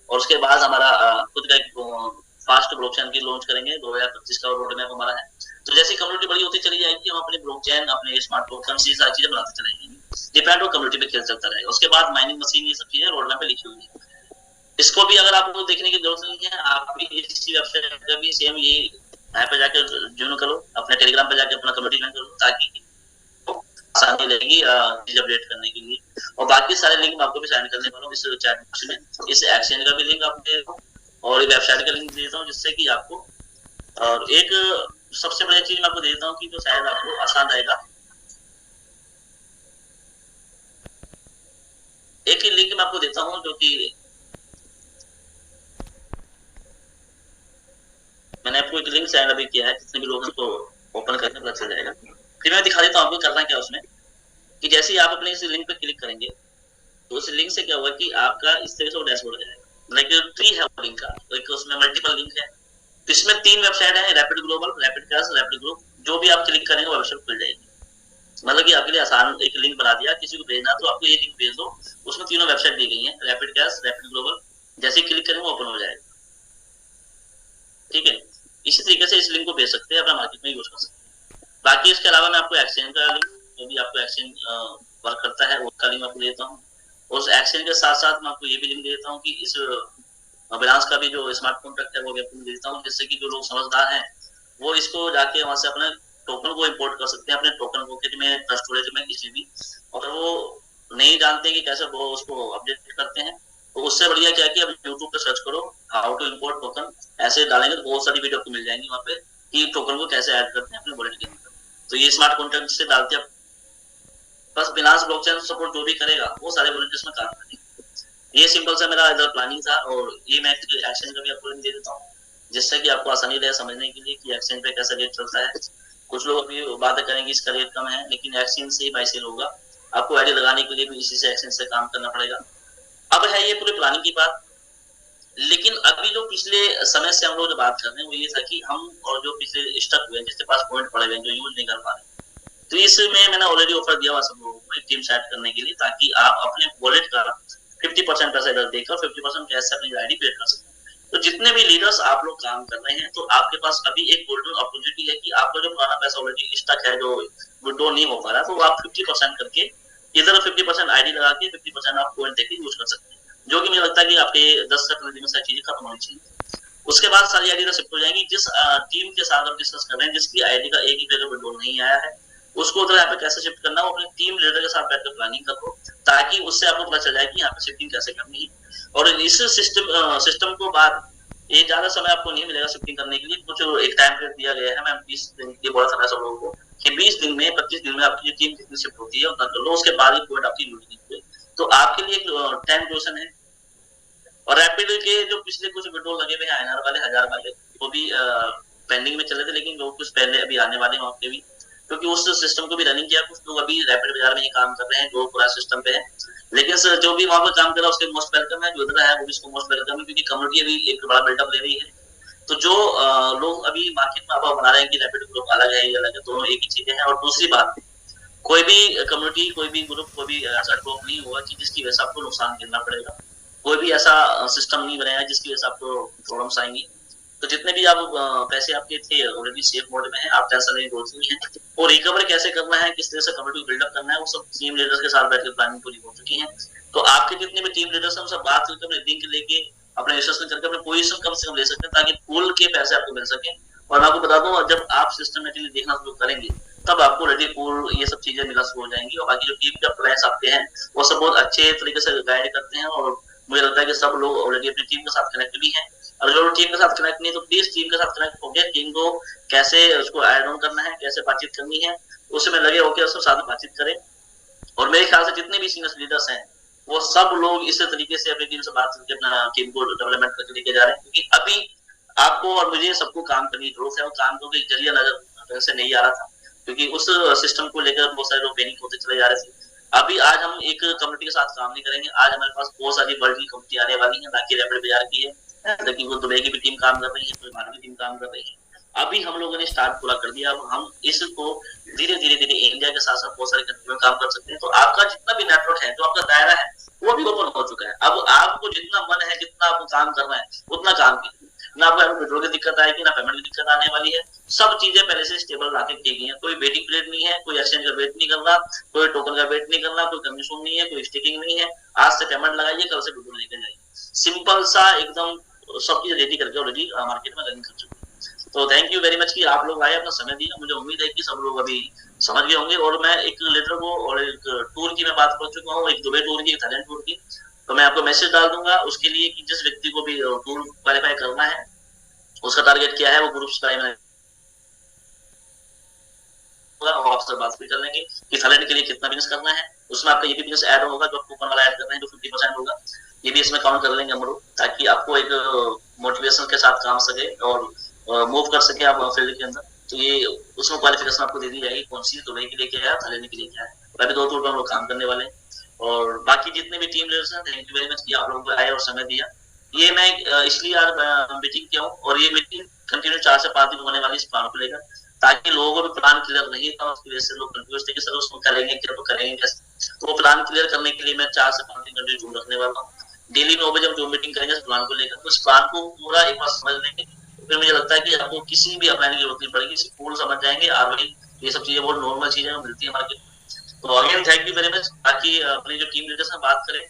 S2: और उसके बाद हमारा खुद का एक फास्ट ब्लॉकचेन की लॉन्च करेंगे। 2025 का रोड मैप हमारा है। तो जैसी कम्युनिटी बड़ी होती चली जाएगी, हम अपने ब्लॉकचेन, अपने स्मार्ट टोकन, ये सारी चीजें बनाते चले जाएंगे। डिपेंड हो कम्युनिटी पे खेल चलता रहेगा। उसके बाद माइनिंग मशीन, ये सब चीजें रोड मैप पे लिखी हुई है। इसको भी अगर आपको देखने की जरूरत नहीं है, आप भी इसी वेबसाइट का भी सेम ये ऐप पे जाकर ज्वाइन करो, अपने टेलीग्राम पे जाकर अपना कम्युनिटी ज्वाइन करो, ताकि आसानी रहेगी चीज अपडेट करने के लिए। और बाकी सारे लिंक मैं आपको भी साइन करने वाला हूँ इस चैट बॉक्स में। इस एक्सचेंज का भी लिंक आपको दे देता हूँ, और वेबसाइट का लिंक दे देता हूँ, जिससे कि आपको, और एक सबसे बड़ी चीज मैं आपको दे देता हूँ कि जो शायद आपको आसान रहेगा, एक ही लिंक मैं आपको देता हूँ जो कि मैंने आपको एक लिंक सेंड अभी किया है, जितने भी लोग हैं तो ओपन करके पता चल जाएगा। फिर मैं दिखा देता हूँ आपको करना क्या उसमें, कि जैसे ही आप अपने इस लिंक पे क्लिक करेंगे, तो उस लिंक से क्या होगा कि आपका इस तरह से डैशबोर्ड आ जाएगा। लाइक ट्री है लिंक का, एक उसमें मल्टीपल लिंक है। तो इसमें 3 वेबसाइट है, rapid global, rapid cash, rapid group. जो भी आप क्लिक करेंगे वेबसाइट खुल जाएगी। मतलब कि आपके लिए आसान एक लिंक बना दिया, किसी को भेजना तो आपको ये लिंक भेज दो, उसमें तीनों वेबसाइट दी गई है, रैपिड कैश, रैपिड ग्लोबल। जैसे ही क्लिक करेंगे ओपन हो जाएगा। ठीक है, इसी तरीके से इस लिंक को भेज सकते हैं, अपना मार्केट में यूज कर सकते हैं। बाकी इसके अलावा मैं आपको एक्सचेंज का लिंक, जो भी आपको एक्सचेंज वर्क करता है उसका लिंक आपको देता हूँ। उस एक्सचेंज के साथ साथ मैं आपको ये भी लिंक देता हूँ कि इस बिनांस का भी जो स्मार्ट कॉन्ट्रैक्ट है वो भी आपको देता हूँ, जिससे कि जो लोग समझदार हैं वो इसको जाके वहां से अपने टोकन को इंपोर्ट कर सकते हैं, अपने टोकन पॉकेट में, ट्रस्ट स्टोरेज में, किसी भी। अगर वो नहीं जानते कि कैसे वो उसको अपडेट करते हैं, तो उससे बढ़िया क्या है कि अब यूट्यूब पे सर्च करो हाउ टू इंपोर्ट टोकन, ऐसे डालेंगे तो बहुत सारी वीडियो आपको मिल जाएंगी वहाँ पे कि टोकन को कैसे ऐड करते हैं अपने वॉलेट के अंदर। तो ये स्मार्ट कॉन्ट्रैक्ट से डालते हैं, बस बिनांस ब्लॉकचेन सपोर्ट जो भी करेगा वो सारे वॉलेट इसमें काम करेंगे। ये सिंपल सा मेरा इधर प्लानिंग था, और ये मैं एक्सचेंज का भी आपको दे देता हूँ, जिससे कि आपको आसानी रहे समझने के लिए कि एक्सचेंज पे कैसा रेट चलता है। कुछ लोग अभी बातें करेंगे इसका रेट कम है, लेकिन एक्सचेंज से ही बाय सेल होगा। आपको आईडी लगाने के लिए भी इसी से एक्सचेंज से काम करना पड़ेगा। अब है ये पूरी प्लानिंग की बात, लेकिन अभी जो पिछले समय से हम लोग बात कर रहे हैं वो ये था कि हम और जो पिछले स्टक हुए हैं, जिसके पास पॉइंट पड़े हुए हैं, जो यूज नहीं कर पा रहे, तो इसमें मैंने ऑलरेडी ऑफर दिया हुआ सब लोगों को एक टीम सेट करने के लिए, ताकि आप अपने वॉलेट का 50% पैसा इधर देकर 50% कैश से अपनी आईडी पे कर सकते हैं। तो जितने भी लीडर्स आप लोग काम कर रहे हैं, तो आपके पास अभी एक गोल्डन अपॉर्चुनिटी है कि आपका जो पुराना पैसा ऑलरेडी स्टक है, जो विड्रॉ नहीं हो पा रहा, तो आप 50% करके इधर 50% आईडी लगा के 50% आप पॉइंट देके यूज कर सकते हैं, जो कि मुझे लगता है कि आपके 10 से 15 दिन में सारी चीजें खत्म होनी चाहिए। उसके बाद सारी आईडी शिफ्ट हो जाएंगी। जिस टीम के साथ हम डिस्कस कर रहे हैं, जिसकी आईडी का एक ही जगह विड्रॉ नहीं आया है, उसको उधर यहाँ पे कैसे शिफ्ट करना, वो अपने टीम लीडर के साथ बैठकर प्लानिंग करो, ताकि उससे आपको पता चल जाए कि यहाँ पे शिफ्टिंग कैसे करनी है। और इस सिस्टम को बाद ये ज्यादा समय आपको नहीं मिलेगा शिफ्टिंग करने के लिए। कुछ एक टाइम पीरियड दिया गया है, मैं 20 दिन के बोला था सब लोगों को कि 20 दिन में 25 दिन में आपकी टीम कितनी शिफ्ट होती है उतना कर लो, उसके बाद ही पॉइंट आपकी यूज कीजिए। तो आपके लिए एक टाइम क्वेश्चन है। और रैपिड के जो पिछले कुछ विड्रॉ लगे हुए हैं INR वाले 1000 वाले, वो भी पेंडिंग में चले थे, लेकिन लोग कुछ पहले अभी आने वाले हैं वहाँ पे भी, क्योंकि उस सिस्टम को भी रनिंग किया। कुछ लोग अभी रैपिड बाजार में ही काम कर रहे हैं जो पूरा सिस्टम पे है, लेकिन सर जो भी वहाँ पर काम कर रहा है उसके मोस्ट वेलकम है, जो इधर है वो भी इसको मोस्ट वेलकम है, क्योंकि कम्युनिटी अभी एक बड़ा बिल्डअप ले रही है। तो जो लोग अभी मार्केट में अब बना रहे हैं कि रैपिड ग्रुप अलग है, ये अलग है, दोनों एक ही चीजें हैं। और दूसरी बात, कोई भी कम्युनिटी, कोई भी ग्रुप, कोई भी ऐसा ग्रुप नहीं हुआ कि जिसकी वजह से आपको नुकसान झेलना पड़ेगा। कोई भी ऐसा सिस्टम नहीं बनाया जिसकी वजह से आपको प्रॉब्लम्स आएंगी। तो जितने भी आप पैसे आपके थे ऑलरेडी सेफ मोड में है, आप टेंशन लेने की जरूरत नहीं है। और रिकवर कैसे करना है, किस तरह से कम्युनिटी बिल्डअप करना है, वो सब टीम लीडर्स के साथ बैठकर प्लानिंग पूरी हो चुकी है। तो आपके जितने भी टीम लीडर्स हैं, सब बात करके अपने लिंक लेके अपने विश्लेषण करके अपने पोजीशन कम से कम ले सकते हैं, ताकि पूल के पैसे आपको मिल सके और मैं आपको बता दूं, जब आप सिस्टमेटिकली देखना शुरू करेंगे तब आपको ऑलरेडी पूल ये सब चीजें मिलना शुरू हो जाएंगी। और बाकी जो टीम के प्लेयर्स आपके हैं वो सब बहुत अच्छे तरीके से गाइड करते हैं, और मुझे लगता है कि सब लोग ऑलरेडी अपनी टीम के साथ कनेक्ट भी हैं। और जो टीम के साथ कनेक्ट नहीं, तो प्लीज टीम के साथ कनेक्ट होकर टीम को कैसे उसको ऐड ऑन करना है, कैसे बातचीत करनी है, उसमें लगे होकर उसके साथ बातचीत करें। और मेरे ख्याल से जितने भी सीनियर लीडर्स हैं वो सब लोग इस तरीके से अपनी टीम से बात करके अपना टीम को डेवलपमेंट करके लेके जा रहे हैं, क्योंकि अभी आपको और मुझे सबको काम करने की जरूरत है, और काम को एक जरिया नजर से नहीं आ रहा था, क्योंकि उस सिस्टम को लेकर बहुत सारे लोग पैनिक होते चले जा रहे थे। अभी आज हम एक कम्युनिटी के साथ काम नहीं करेंगे, आज हमारे पास बहुत सारी वर्ल्ड की कंपनी आने वाली है, ना कि रैपिड बाजार की है, लेकिन वो दुबई की भी टीम काम कर रही है, कोई भारत की टीम काम कर रही है। अभी हम लोगों ने स्टार्ट पूरा कर दिया, अब हम इसको धीरे धीरे धीरे इंडिया के साथ साथ बहुत सारे कंट्री में काम कर सकते हैं। तो आपका जितना भी नेटवर्क है, जो आपका दायरा है, वो भी ओपन हो चुका है। अब आपको जितना मन है, जितना आपको काम करना है, उतना काम कीजिए। ना आपको पेट्रोल की दिक्कत आएगी, ना पेमेंट की दिक्कत आने वाली है। सब चीजें पहले से स्टेबल रखे की गई है, कोई वेटिंग पीरियड नहीं है, कोई एक्सचेंज का वेट नहीं करना, कोई टोकन का वेट नहीं करना, कोई कमीशन नहीं है, कोई स्टिकिंग नहीं है। आज से पेमेंट लगाइए, कल से पेट्रोल लेकर जाइए। सिंपल सा एकदम सब चीज रेडी करके ऑलरेडी मार्केट में रनिंग कर चुके हैं। तो थैंक यू वेरी मच कि आप लोग आए, अपना समय दिया। मुझे उम्मीद है कि सब लोग अभी समझ गए होंगे। और मैं एक लीडर को और एक टूर की मैं बात कर चुका हूँ, एक दुबई टूर की, एक थाईलैंड टूर की। तो मैं आपको मैसेज डाल दूंगा उसके लिए कि जिस व्यक्ति को भी टूर क्वालिफाई करना है, उसका टारगेट क्या है, वो ग्रुप्स का आपसे बात भी कर लेंगे कि थाईलैंड के लिए कितना बिजनेस करना है। उसमें आपका ये भी बिजनेस ऐड होगा, जो आपको ऊपर वाला ऐड कर रहे हैं, जो 50% होगा, ये भी इसमें काउंट कर लेंगे हम लोग, ताकि आपको एक मोटिवेशन के साथ काम सके और मूव कर सके आप फील्ड के अंदर। तो ये उसमें क्वालिफिकेशन आपको दे दी जाएगी, कौन सी दुबई के लिए क्या है, थाईलैंड के लिए क्या है। अभी 2 टूर पर हम लोग काम करने वाले हैं। और बाकी जितने भी टीम लीडर्स हैं, थैंक यू वेरी मच कि आप लोगों को आए और समय दिया। ये मैं इसलिए आज मीटिंग किया हूँ, और ये मीटिंग कंटिन्यू 4 से 5 दिन होने वाली इस प्लान को लेकर, ताकि लोगों को भी प्लान क्लियर नहीं था, उसकी वजह से लोग कंफ्यूज थे कि सर उसमें करेंगे क्या, तो करेंगे कैसे। तो वो प्लान क्लियर करने के लिए मैं 4 से 5 दिन कंटिन्यू जूम रखने वाला हूँ। डेली 9 बजे हम जो मीटिंग करेंगे इस प्लान को लेकर, तो इस प्लान को पूरा एक बार समझ लेंगे, फिर मुझे लगता है कि आपको किसी भी अपनाने की जरूरत नहीं पड़ेगी, सिर्फ पूर्ण समझ जाएंगे। आरओई ये सब चीजें बहुत नॉर्मल चीजें मिलती है मार्केट। तो again thank you very much. बाकी अपनी जो टीम लीडर्स हैं बात करें